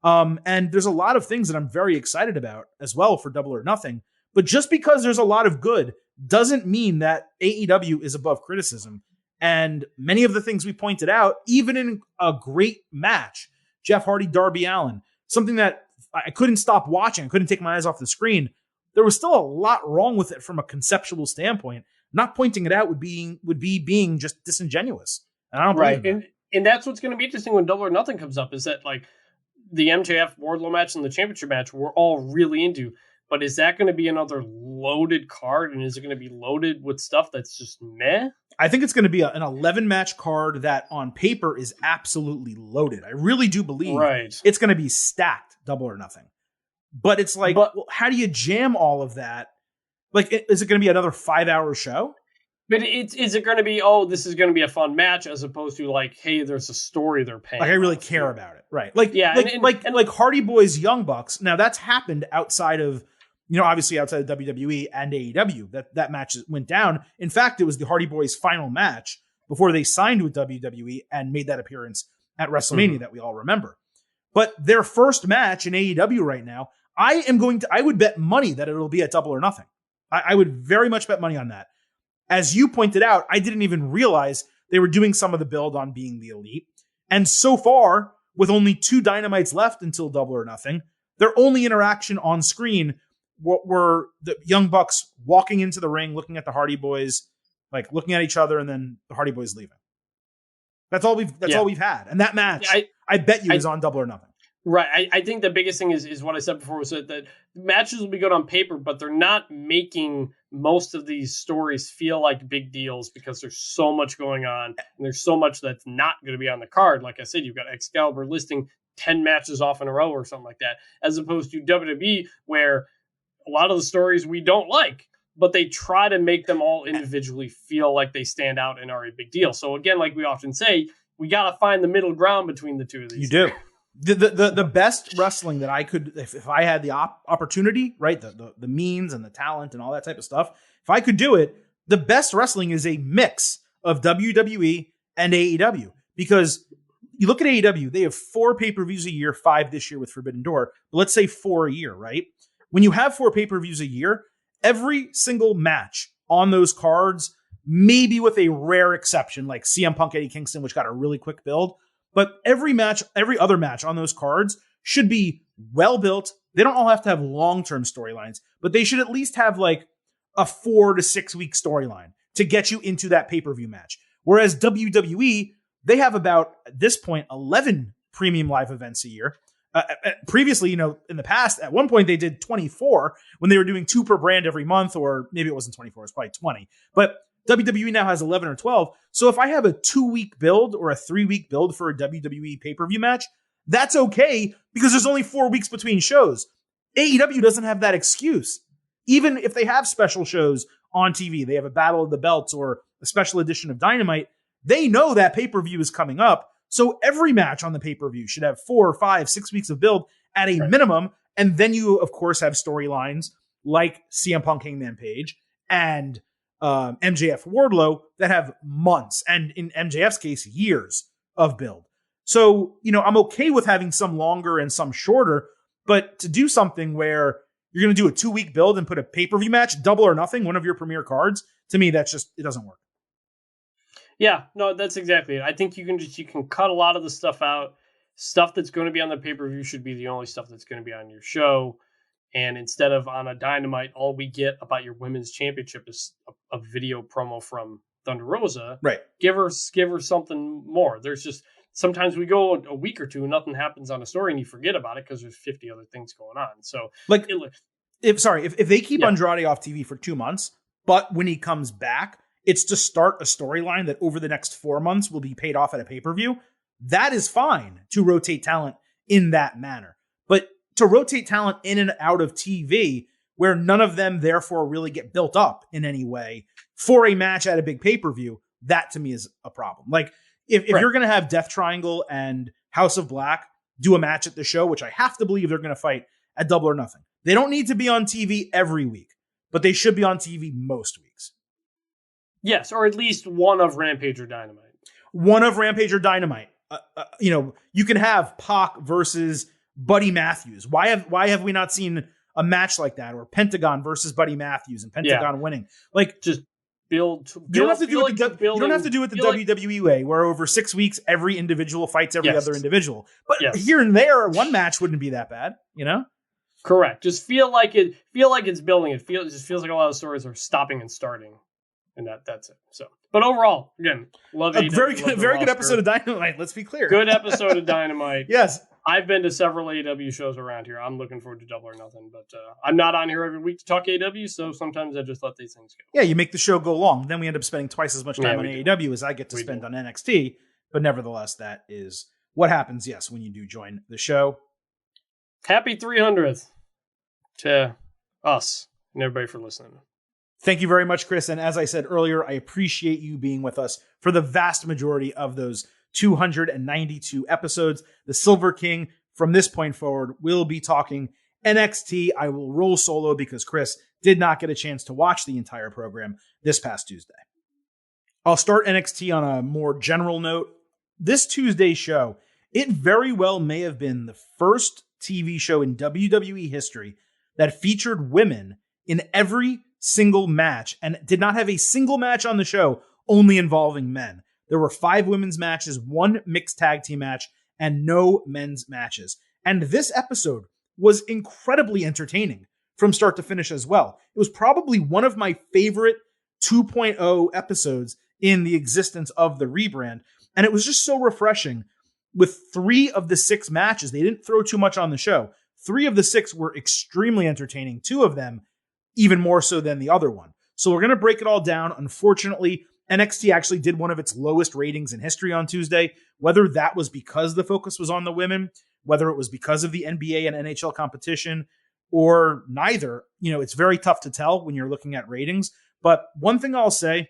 now. And there's a lot of things that I'm very excited about as well for Double or Nothing. But just because there's a lot of good doesn't mean that AEW is above criticism. And many of the things we pointed out, even in a great match, Jeff Hardy, Darby Allin, something that I couldn't stop watching, I couldn't take my eyes off the screen, there was still a lot wrong with it from a conceptual standpoint. Not pointing it out would be being just disingenuous. And I don't believe that. And that's what's going to be interesting when Double or Nothing comes up, is that like the MJF Wardlow match and the championship match we're all really into. But is that going to be another loaded card? And is it going to be loaded with stuff that's just meh? I think it's going to be an 11-match card that on paper is absolutely loaded. I really do believe it's going to be stacked, Double or Nothing. But it's like, well, how do you jam all of that? Like, is it going to be another 5-hour show? But is it going to be, this is going to be a fun match, as opposed to like, hey, there's a story they're paying. Like, I really care about it. Right. Like, yeah, like Hardy Boys, Young Bucks. Now that's happened outside of, obviously outside of WWE and AEW, that match went down. In fact, it was the Hardy Boys' final match before they signed with WWE and made that appearance at WrestleMania that we all remember. But their first match in AEW right now, I would bet money that it'll be at Double or Nothing. I would very much bet money on that. As you pointed out, I didn't even realize they were doing some of the build on being the Elite. And so far, with only 2 Dynamites left until Double or Nothing, their only interaction on screen were the Young Bucks walking into the ring, looking at the Hardy Boys, like looking at each other, and then the Hardy Boys leaving. That's all we've had. And that match, I bet you, is on Double or Nothing. Right. I think the biggest thing is what I said before, was that matches will be good on paper, but they're not making most of these stories feel like big deals, because there's so much going on and there's so much that's not going to be on the card. Like I said, you've got Excalibur listing 10 matches off in a row or something like that, as opposed to WWE, where a lot of the stories we don't like, but they try to make them all individually feel like they stand out and are a big deal. So again, like we often say, we got to find the middle ground between the two of these. You do. The best wrestling that I could, if I had the opportunity, right, the means and the talent and all that type of stuff, if I could do it, the best wrestling is a mix of WWE and AEW. Because you look at AEW, they have 4 pay-per-views a year, 5 this year with Forbidden Door, but let's say 4 a year, right? When you have 4 pay-per-views a year, every single match on those cards, maybe with a rare exception like CM Punk Eddie Kingston, which got a really quick build, but every other match on those cards should be well built. They don't all have to have long-term storylines, but they should at least have like a 4 to 6 week storyline to get you into that pay-per-view match. Whereas WWE, they have about, at this point, 11 premium live events a year. Previously, in the past, at one point they did 24 when they were doing 2 per brand every month, or maybe it wasn't 24, it's probably 20. But WWE now has 11 or 12. So if I have a 2-week build or a 3-week build for a WWE pay-per-view match, that's okay, because there's only 4 weeks between shows. AEW doesn't have that excuse. Even if they have special shows on TV, they have a Battle of the Belts or a special edition of Dynamite, they know that pay-per-view is coming up. So every match on the pay-per-view should have 4, 5, 6 weeks of build at a minimum. And then you, of course, have storylines like CM Punk Hangman Page and MJF Wardlow that have months, and in MJF's case, years of build. So, I'm okay with having some longer and some shorter, but to do something where, You're going to do a 2-week build and put a pay-per-view match, Double or Nothing, one of your premier cards. To me, that's just, it doesn't work. Yeah, no, that's exactly it. I think you can cut a lot of the stuff out. Stuff that's going to be on the pay-per-view should be the only stuff that's going to be on your show. And instead of on a Dynamite, all we get about your women's championship is a video promo from Thunder Rosa. Right. Give her something more. There's just, sometimes we go a week or two and nothing happens on a story and you forget about it because there's 50 other things going on. So like, if they keep Andrade off TV for 2 months, but when he comes back, it's to start a storyline that over the next 4 months will be paid off at a pay-per-view. That is fine to rotate talent in that manner. But to rotate talent in and out of TV, where none of them therefore really get built up in any way for a match at a big pay-per-view, that to me is a problem. Like, if you're going to have Death Triangle and House of Black do a match at the show, which I have to believe they're going to fight at Double or Nothing, they don't need to be on TV every week, but they should be on TV most weeks. Yes, or at least one of Rampage or Dynamite. One of Rampage or Dynamite. You can have Pac versus Buddy Matthews. Why have we not seen a match like that? Or Pentagon versus Buddy Matthews and Pentagon winning? Like, just build. You don't have to do it the WWE way, where over 6 weeks every individual fights every other individual. But here and there, one match wouldn't be that bad, you know? Correct. Just feel like it's building. It just feels like a lot of stories are stopping and starting. And that's it. So, but overall, again, love it. Very good episode of Dynamite. Let's be clear. Good episode of Dynamite. Yes, I've been to several AEW shows around here. I'm looking forward to Double or Nothing, but I'm not on here every week to talk AEW, so sometimes I just let these things go. Yeah, you make the show go long. Then we end up spending twice as much time on AEW as I get to spend on NXT. But nevertheless, that is what happens. Yes, when you do join the show. Happy 300th to us and everybody for listening. Thank you very much, Chris. And as I said earlier, I appreciate you being with us for the vast majority of those 292 episodes. The Silver King, from this point forward, will be talking NXT. I will roll solo because Chris did not get a chance to watch the entire program this past Tuesday. I'll start NXT on a more general note. This Tuesday's show, it very well may have been the first TV show in WWE history that featured women in every single match and did not have a single match on the show only involving men. There were 5 women's matches, 1 mixed tag team match, and no men's matches. And this episode was incredibly entertaining from start to finish as well. It was probably one of my favorite 2.0 episodes in the existence of the rebrand. And it was just so refreshing. With 3 of the 6 matches, they didn't throw too much on the show. 3 of the 6 were extremely entertaining. 2 of them even more so than the other one. So we're going to break it all down. Unfortunately, NXT actually did one of its lowest ratings in history on Tuesday. Whether that was because the focus was on the women, whether it was because of the NBA and NHL competition, or neither, it's very tough to tell when you're looking at ratings. But one thing I'll say,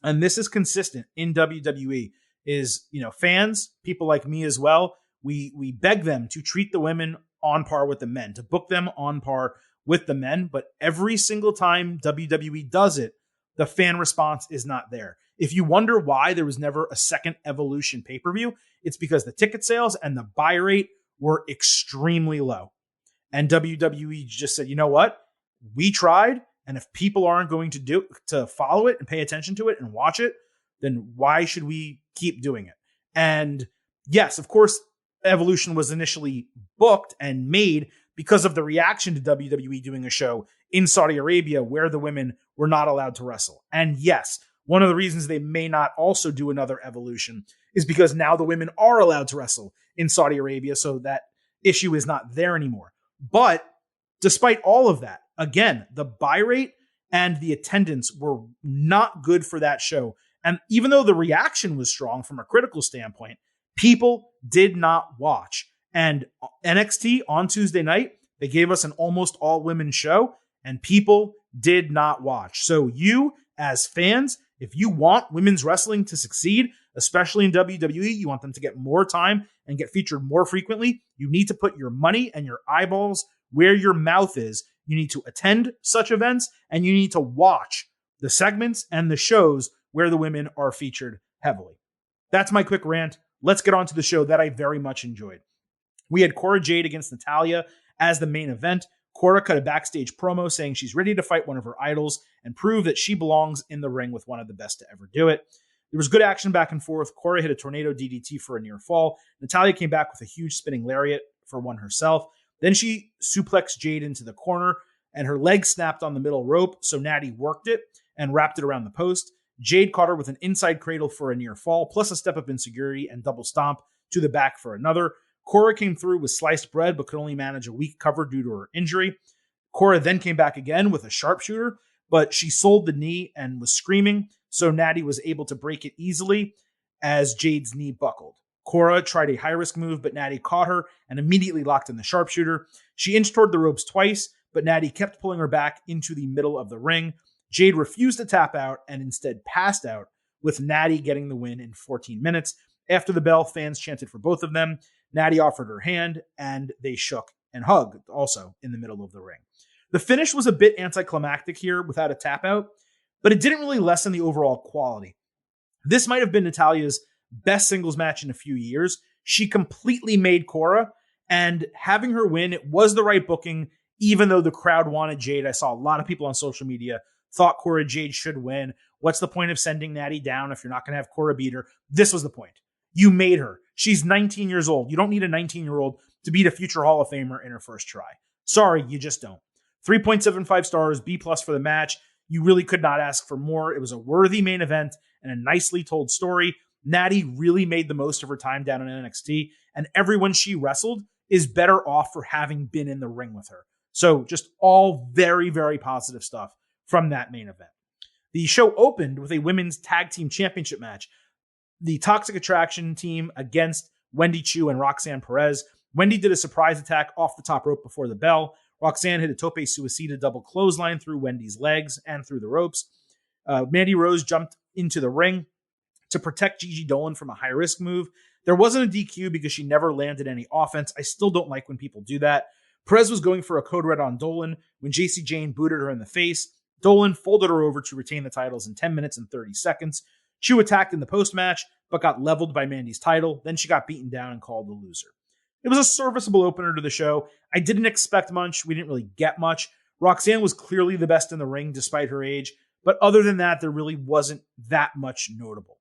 and this is consistent in WWE, is, fans, people like me as well, we beg them to treat the women on par with the men, to book them on par with the men, but every single time WWE does it, the fan response is not there. If you wonder why there was never a second Evolution pay-per-view, it's because the ticket sales and the buy rate were extremely low. And WWE just said, you know what? We tried, and if people aren't going to follow it and pay attention to it and watch it, then why should we keep doing it? And yes, of course, Evolution was initially booked and made because of the reaction to WWE doing a show in Saudi Arabia where the women were not allowed to wrestle. And yes, one of the reasons they may not also do another Evolution is because now the women are allowed to wrestle in Saudi Arabia, so that issue is not there anymore. But despite all of that, again, the buy rate and the attendance were not good for that show. And even though the reaction was strong from a critical standpoint, people did not watch. And NXT on Tuesday night, they gave us an almost all-women show, and people did not watch. So you, as fans, if you want women's wrestling to succeed, especially in WWE, you want them to get more time and get featured more frequently, you need to put your money and your eyeballs where your mouth is. You need to attend such events, and you need to watch the segments and the shows where the women are featured heavily. That's my quick rant. Let's get on to the show that I very much enjoyed. We had Cora Jade against Natalya as the main event. Cora cut a backstage promo saying she's ready to fight one of her idols and prove that she belongs in the ring with one of the best to ever do it. There was good action back and forth. Cora hit a tornado DDT for a near fall. Natalya came back with a huge spinning lariat for one herself. Then she suplexed Jade into the corner, and her leg snapped on the middle rope, so Natty worked it and wrapped it around the post. Jade caught her with an inside cradle for a near fall, plus a step up in security and double stomp to the back for another. Cora came through with sliced bread, but could only manage a weak cover due to her injury. Cora then came back again with a sharpshooter, but she sold the knee and was screaming, so Natty was able to break it easily as Jade's knee buckled. Cora tried a high-risk move, but Natty caught her and immediately locked in the sharpshooter. She inched toward the ropes twice, but Natty kept pulling her back into the middle of the ring. Jade refused to tap out and instead passed out, with Natty getting the win in 14 minutes. After the bell, fans chanted for both of them. Natty offered her hand, and they shook and hugged, also in the middle of the ring. The finish was a bit anticlimactic here without a tap out, but it didn't really lessen the overall quality. This might have been Natalya's best singles match in a few years. She completely made Cora, and having her win, it was the right booking, even though the crowd wanted Jade. I saw a lot of people on social media thought Cora Jade should win. What's the point of sending Natty down if you're not going to have Cora beat her? This was the point. You made her. She's 19 years old. You don't need a 19-year-old to beat a future Hall of Famer in her first try. Sorry, you just don't. 3.75 stars, B+ for the match. You really could not ask for more. It was a worthy main event and a nicely told story. Natty really made the most of her time down in NXT, and everyone she wrestled is better off for having been in the ring with her. So just all very, very positive stuff from that main event. The show opened with a women's tag team championship match. The Toxic Attraction team against Wendy Chu and Roxanne Perez. Wendy did a surprise attack off the top rope before the bell. Roxanne hit a tope suicida double clothesline through Wendy's legs and through the ropes. Mandy Rose jumped into the ring to protect Gigi Dolan from a high-risk move. There wasn't a DQ because she never landed any offense. I still don't like when people do that. Perez was going for a code red on Dolan when JC Jane booted her in the face. Dolan folded her over to retain the titles in 10 minutes and 30 seconds. Chu attacked in the post-match, but got leveled by Mandy's title. Then she got beaten down and called the loser. It was a serviceable opener to the show. I didn't expect much. We didn't really get much. Roxanne was clearly the best in the ring despite her age, but other than that, there really wasn't that much notable.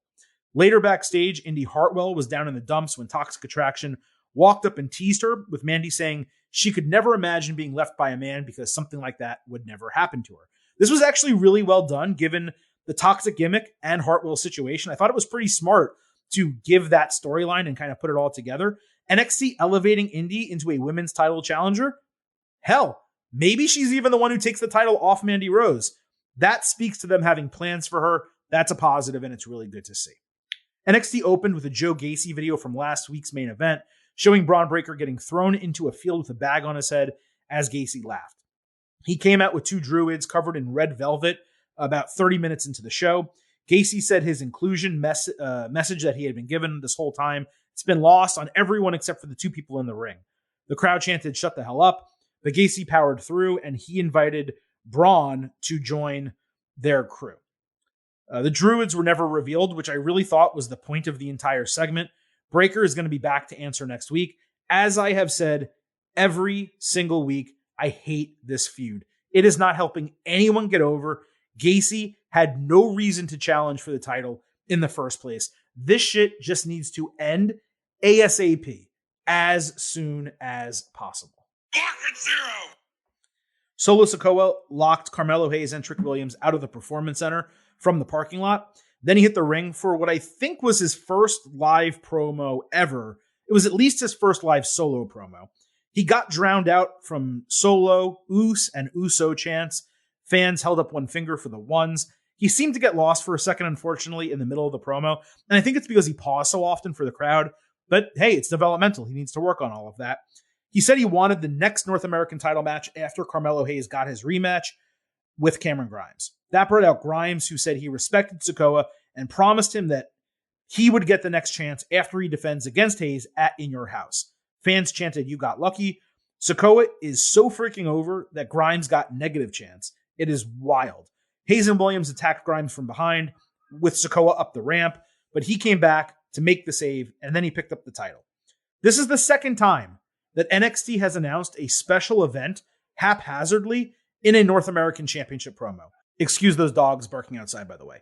Later backstage, Indy Hartwell was down in the dumps when Toxic Attraction walked up and teased her, with Mandy saying she could never imagine being left by a man because something like that would never happen to her. This was actually really well done given the toxic gimmick and Hartwell's situation. I thought it was pretty smart to give that storyline and kind of put it all together. NXT elevating Indy into a women's title challenger? Hell, maybe she's even the one who takes the title off Mandy Rose. That speaks to them having plans for her. That's a positive, and it's really good to see. NXT opened with a Joe Gacy video from last week's main event, showing Braun Breaker getting thrown into a field with a bag on his head as Gacy laughed. He came out with two druids covered in red velvet about 30 minutes into the show. Gacy said his inclusion message that he had been given this whole time, it's been lost on everyone except for the two people in the ring. The crowd chanted, "Shut the hell up," but Gacy powered through and he invited Braun to join their crew. The druids were never revealed, which I really thought was the point of the entire segment. Breaker is going to be back to answer next week. As I have said every single week, I hate this feud. It is not helping anyone get over. Gacy had no reason to challenge for the title in the first place. This shit just needs to end ASAP, as soon as possible. Market zero. Solo Sikoa locked Carmelo Hayes and Trick Williams out of the Performance Center from the parking lot. Then he hit the ring for what I think was his first live promo ever. It was at least his first live solo promo. He got drowned out from Solo, Us, and Uso chants. Fans held up one finger for the ones. He seemed to get lost for a second, unfortunately, in the middle of the promo. And I think it's because he paused so often for the crowd. But hey, it's developmental. He needs to work on all of that. He said he wanted the next North American title match after Carmelo Hayes got his rematch with Cameron Grimes. That brought out Grimes, who said he respected Sikoa and promised him that he would get the next chance after he defends against Hayes at In Your House. Fans chanted, "You got lucky." Sikoa is so freaking over that Grimes got negative chants. It is wild. Hayes and Williams attacked Grimes from behind with Sikoa up the ramp, but he came back to make the save, and then he picked up the title. This is the second time that NXT has announced a special event haphazardly in a North American Championship promo. Excuse those dogs barking outside, by the way.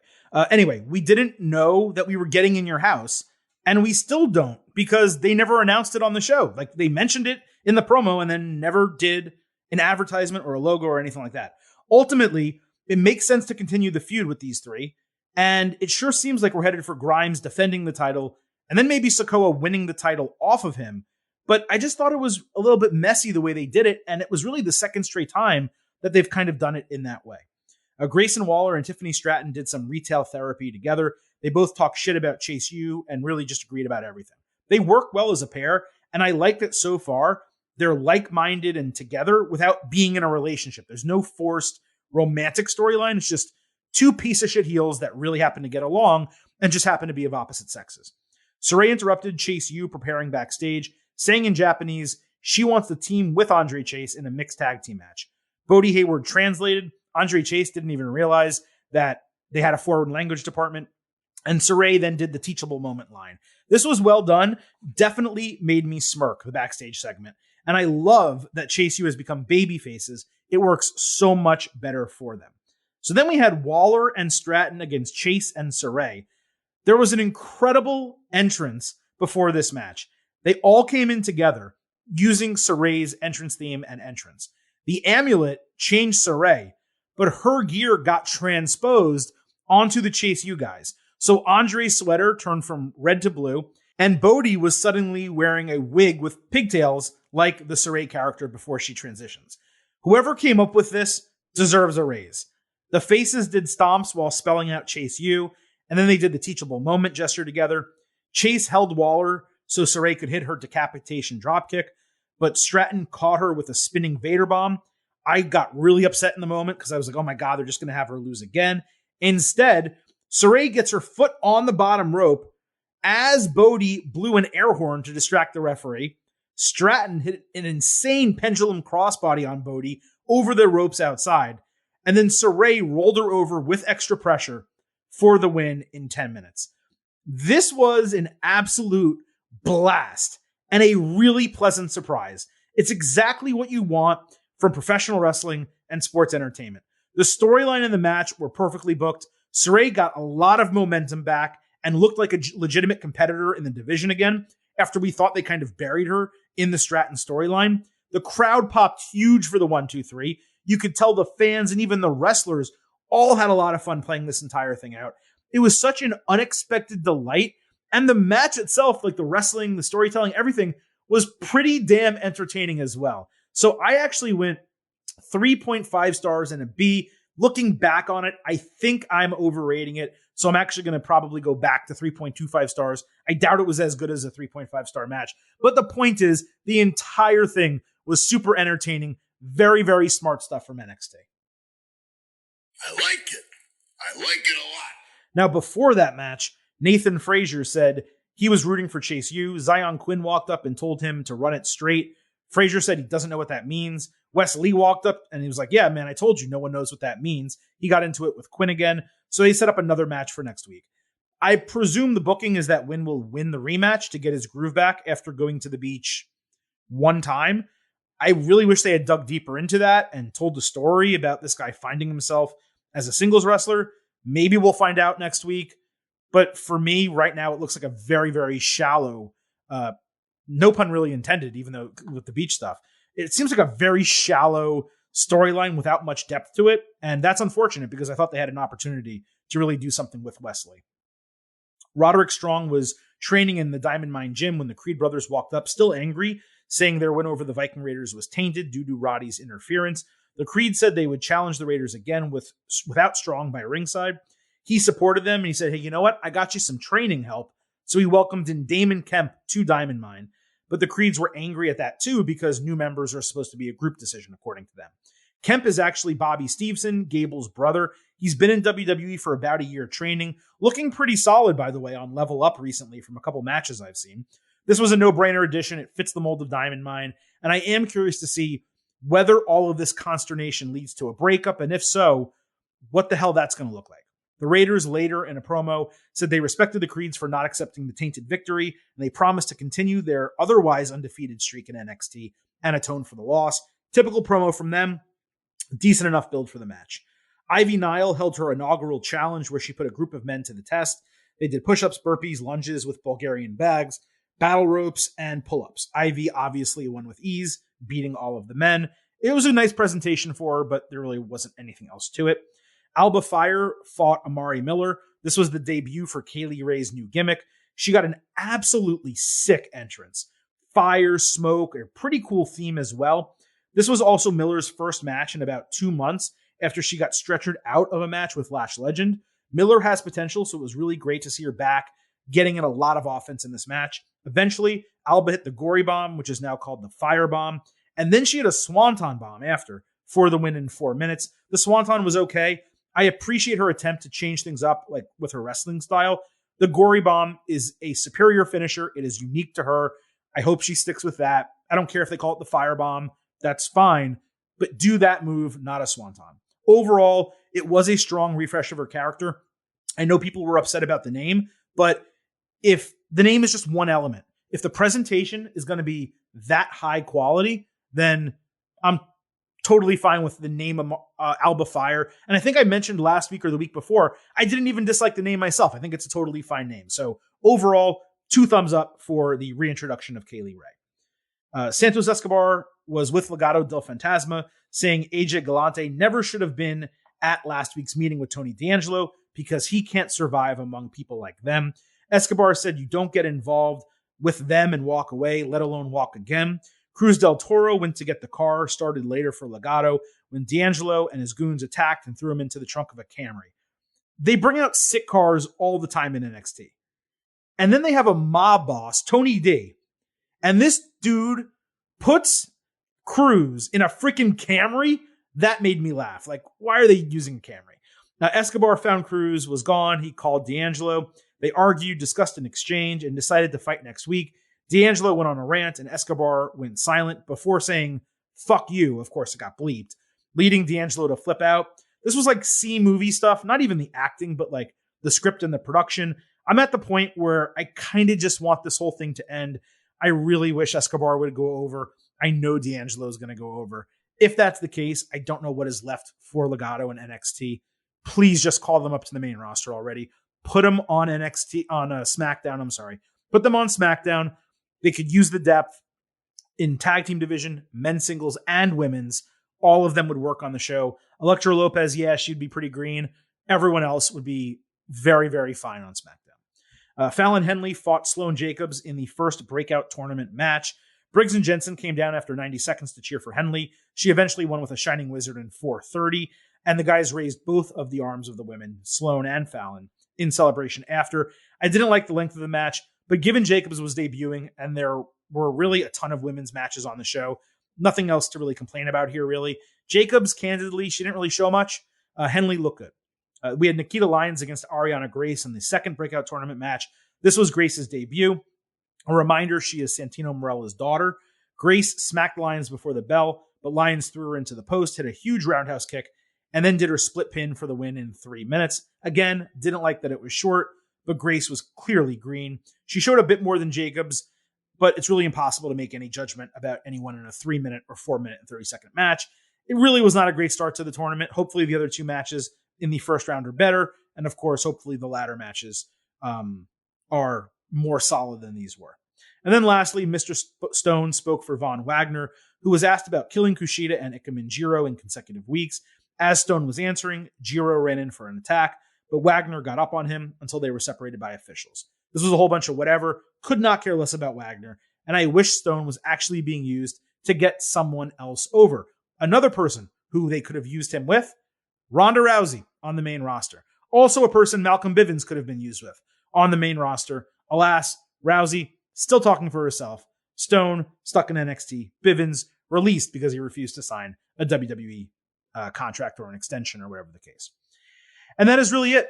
Anyway, we didn't know that we were getting In Your House, and we still don't because they never announced it on the show. Like, they mentioned it in the promo and then never did an advertisement or a logo or anything like that. Ultimately, it makes sense to continue the feud with these three, and it sure seems like we're headed for Grimes defending the title and then maybe Sikoa winning the title off of him. But I just thought it was a little bit messy the way they did it, and it was really the second straight time that they've kind of done it in that way. Grayson Waller and Tiffany Stratton did some retail therapy together. They both talked shit about Chase U and really just agreed about everything. They work well as a pair, and I like that so far they're like-minded and together without being in a relationship. There's no forced romantic storyline. It's just two piece of shit heels that really happen to get along and just happen to be of opposite sexes. Saray interrupted Chase U preparing backstage, saying in Japanese she wants to team with Andre Chase in a mixed tag team match. Bodie Hayward translated. Andre Chase didn't even realize that they had a foreign language department. And Saray then did the teachable moment line. This was well done. Definitely made me smirk, the backstage segment. And I love that Chase U has become baby faces. It works so much better for them. So then we had Waller and Stratton against Chase and Saray. There was an incredible entrance before this match. They all came in together using Saray's entrance theme and entrance. The amulet changed Saray, but her gear got transposed onto the Chase U guys. So Andre's sweater turned from red to blue, and Bodie was suddenly wearing a wig with pigtails like the Saray character before she transitions. Whoever came up with this deserves a raise. The faces did stomps while spelling out Chase U, and then they did the teachable moment gesture together. Chase held Waller so Saray could hit her decapitation dropkick, but Stratton caught her with a spinning Vader bomb. I got really upset in the moment because I was like, oh my God, they're just going to have her lose again. Instead, Saray gets her foot on the bottom rope as Bodie blew an air horn to distract the referee. Stratton hit an insane pendulum crossbody on Bodie over the ropes outside. And then Saray rolled her over with extra pressure for the win in 10 minutes. This was an absolute blast and a really pleasant surprise. It's exactly what you want from professional wrestling and sports entertainment. The storyline and the match were perfectly booked. Saray got a lot of momentum back and looked like a legitimate competitor in the division again after we thought they kind of buried her in the Stratton storyline. The crowd popped huge for the 1-2-3. You could tell the fans and even the wrestlers all had a lot of fun playing this entire thing out. It was such an unexpected delight. And the match itself, like the wrestling, the storytelling, everything was pretty damn entertaining as well. So I actually went 3.5 stars and a B. Looking back on it, I think I'm overrating it. So I'm actually going to probably go back to 3.25 stars. I doubt it was as good as a 3.5 star match. But the point is, the entire thing was super entertaining. Very, very smart stuff from NXT. I like it. I like it a lot. Now, before that match, Nathan Frazier said he was rooting for Chase U. Zion Quinn walked up and told him to run it straight. Frazier said he doesn't know what that means. Wes Lee walked up and he was like, yeah, man, I told you no one knows what that means. He got into it with Quinn again. So they set up another match for next week. I presume the booking is that Wynn will win the rematch to get his groove back after going to the beach one time. I really wish they had dug deeper into that and told the story about this guy finding himself as a singles wrestler. Maybe we'll find out next week. But for me, right now, it looks like a very, very shallow, no pun really intended, even though with the beach stuff, it seems like a very shallow storyline without much depth to it. And that's unfortunate because I thought they had an opportunity to really do something with Wesley. Roderick Strong was training in the Diamond Mine gym when the Creed brothers walked up, still angry, saying their win over the Viking Raiders was tainted due to Roddy's interference. The Creed said they would challenge the Raiders again without Strong by ringside. He supported them and he said, hey, you know what? I got you some training help. So he welcomed in Damon Kemp to Diamond Mine. But the Creeds were angry at that too because new members are supposed to be a group decision, according to them. Kemp is actually Bobby Stevenson, Gable's brother. He's been in WWE for about a year training, looking pretty solid, by the way, on Level Up recently from a couple matches I've seen. This was a no-brainer addition. It fits the mold of Diamond Mine, and I am curious to see whether all of this consternation leads to a breakup, and if so, what the hell that's going to look like. The Raiders later in a promo said they respected the Creeds for not accepting the tainted victory, and they promised to continue their otherwise undefeated streak in NXT and atone for the loss. typical promo from them. Decent enough build for the match. Ivy Nile held her inaugural challenge where she put a group of men to the test. They did push-ups, burpees, lunges with Bulgarian bags, battle ropes, and pull-ups. Ivy obviously won with ease, beating all of the men. It was a nice presentation for her, but there really wasn't anything else to it. Alba Fire fought Amari Miller. This was the debut for Kaylee Ray's new gimmick. She got an absolutely sick entrance. Fire, smoke, a pretty cool theme as well. This was also Miller's first match in about 2 months after she got stretchered out of a match with Lash Legend. Miller has potential, so it was really great to see her back, getting in a lot of offense in this match. Eventually, Alba hit the Gory Bomb, which is now called the Fire Bomb, and then she had a Swanton Bomb after for the win in 4 minutes. The Swanton was okay. I appreciate her attempt to change things up, like with her wrestling style. The Gory Bomb is a superior finisher. It is unique to her. I hope she sticks with that. I don't care if they call it the Fire Bomb. That's fine. But do that move, not a Swanton. Overall, it was a strong refresh of her character. I know people were upset about the name, but if the name is just one element, if the presentation is going to be that high quality, then I'm totally fine with the name of Alba Fire. And I think I mentioned last week or the week before, I didn't even dislike the name myself. I think it's a totally fine name. So overall, 2 thumbs up for the reintroduction of Kaylee Ray. Santos Escobar was with Legado del Fantasma, saying AJ Galante never should have been at last week's meeting with Tony D'Angelo because he can't survive among people like them. Escobar said you don't get involved with them and walk away, let alone walk again. Cruz del Toro went to get the car, started later for Legado, when D'Angelo and his goons attacked and threw him into the trunk of a Camry. They bring out sick cars all the time in NXT. And then they have a mob boss, Tony D. And this dude puts Cruz in a freaking Camry. That made me laugh. Like, why are they using a Camry? Now, Escobar found Cruz was gone. He called D'Angelo. They argued, discussed an exchange, and decided to fight next week. D'Angelo went on a rant, and Escobar went silent before saying, fuck you. Of course, it got bleeped, leading D'Angelo to flip out. This was like C-movie stuff, not even the acting, but like the script and the production. I'm at the point where I kind of just want this whole thing to end. I really wish Escobar would go over. I know D'Angelo is going to go over. If that's the case, I don't know what is left for Legado and NXT. Please just call them up to the main roster already. Put them on NXT, on SmackDown. I'm sorry. Put them on SmackDown. They could use the depth in tag team division, men's singles and women's. All of them would work on the show. Elektra Lopez, yeah, she'd be pretty green. Everyone else would be very, very fine on SmackDown. Fallon Henley fought Sloane Jacobs in the first breakout tournament match. Briggs and Jensen came down after 90 seconds to cheer for Henley. She eventually won with a Shining Wizard in 4:30, and the guys raised both of the arms of the women, Sloane and Fallon, in celebration after. I didn't like the length of the match, but given Jacobs was debuting and there were really a ton of women's matches on the show, nothing else to really complain about here, really. Jacobs, candidly, she didn't really show much. Henley looked good. We had Nikita Lyons against Ariana Grace in the second breakout tournament match. This was Grace's debut. A reminder, she is Santino Marella's daughter. Grace smacked Lyons before the bell, but Lyons threw her into the post, hit a huge roundhouse kick, and then did her split pin for the win in 3 minutes. Again, didn't like that it was short, but Grace was clearly green. She showed a bit more than Jacobs, but it's really impossible to make any judgment about anyone in a 3-minute or 4-minute and 30-second match. It really was not a great start to the tournament. Hopefully the other 2 matches in the first round are better. And of course, hopefully the latter matches are more solid than these were. And then lastly, Mr. Stone spoke for Von Wagner, who was asked about killing Kushida and Ikemen Jiro in consecutive weeks. As Stone was answering, Jiro ran in for an attack, but Wagner got up on him until they were separated by officials. This was a whole bunch of whatever. Could not care less about Wagner. And I wish Stone was actually being used to get someone else over. Another person who they could have used him with, Ronda Rousey on the main roster. Also a person Malcolm Bivens could have been used with on the main roster. Alas, Rousey still talking for herself. Stone stuck in NXT. Bivens released because he refused to sign a WWE contract or an extension or whatever the case. And that is really it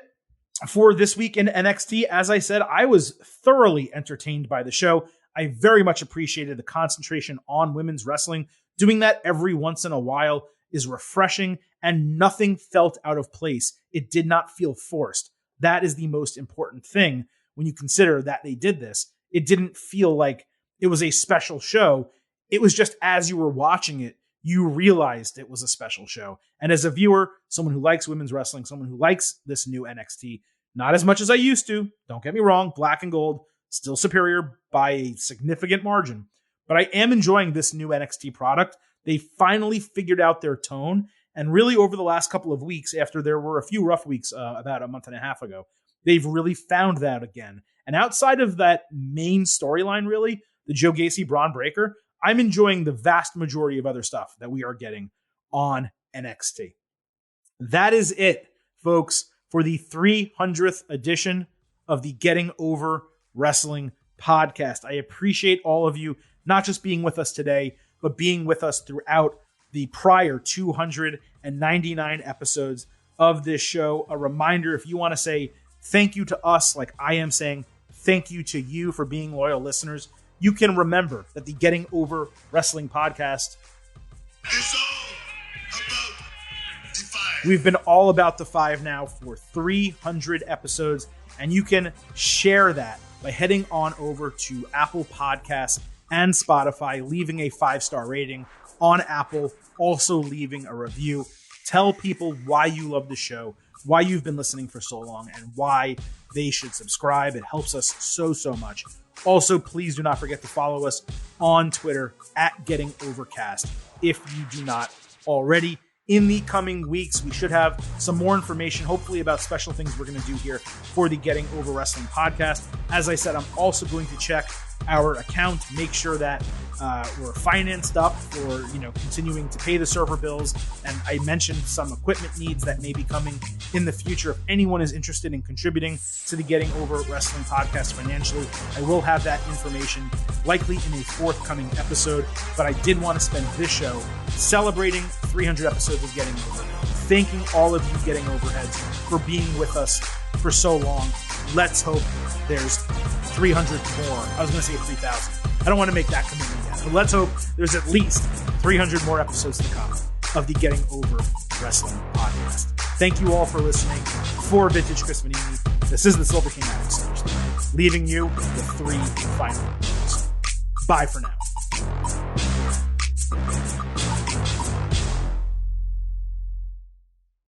for this week in NXT. As I said, I was thoroughly entertained by the show. I very much appreciated the concentration on women's wrestling. Doing that every once in a while is refreshing, and nothing felt out of place. It did not feel forced. That is the most important thing when you consider that they did this. It didn't feel like it was a special show. It was just as you were watching it, you realized it was a special show. And as a viewer, someone who likes women's wrestling, someone who likes this new NXT, not as much as I used to, don't get me wrong, Black and Gold, still superior by a significant margin. But I am enjoying this new NXT product. They finally figured out their tone. And really over the last couple of weeks, after there were a few rough weeks about a month and a half ago, they've really found that again. And outside of that main storyline, really, the Joe Gacy, Braun Breaker, I'm enjoying the vast majority of other stuff that we are getting on NXT. That is it, folks, for the 300th edition of the Getting Over Wrestling podcast. I appreciate all of you not just being with us today, but being with us throughout the prior 299 episodes of this show. A reminder, if you want to say thank you to us, like I am saying thank you to you for being loyal listeners, you can remember that the Getting Over Wrestling podcast, It's all about the five. we've been all about the five now for 300 episodes, and you can share that by heading on over to Apple Podcasts and Spotify, leaving a 5-star rating on Apple, also leaving a review. Tell people why you love the show, why you've been listening for so long, and why they should subscribe. It helps us so much. Also, please do not forget to follow us on Twitter at Getting Overcast if you do not already. In the coming weeks, we should have some more information, hopefully about special things we're going to do here for the Getting Over Wrestling podcast. As I said, I'm also going to check our account, make sure that we're financed up for, continuing to pay the server bills. And I mentioned some equipment needs that may be coming in the future. If anyone is interested in contributing to the Getting Over Wrestling podcast financially, I will have that information likely in a forthcoming episode. But I did want to spend this show celebrating 300 episodes of Getting Over, thanking all of you Getting Overheads for being with us for so long. Let's hope there's 300 more. I was going to say 3,000. I don't want to make that commitment yet, but let's hope there's at least 300 more episodes to come of the Getting Over Wrestling podcast. Thank you all for listening. For Vintage Chris Manini, this is the Silver King Adam Silverstein, leaving you with 3 final words. Bye for now.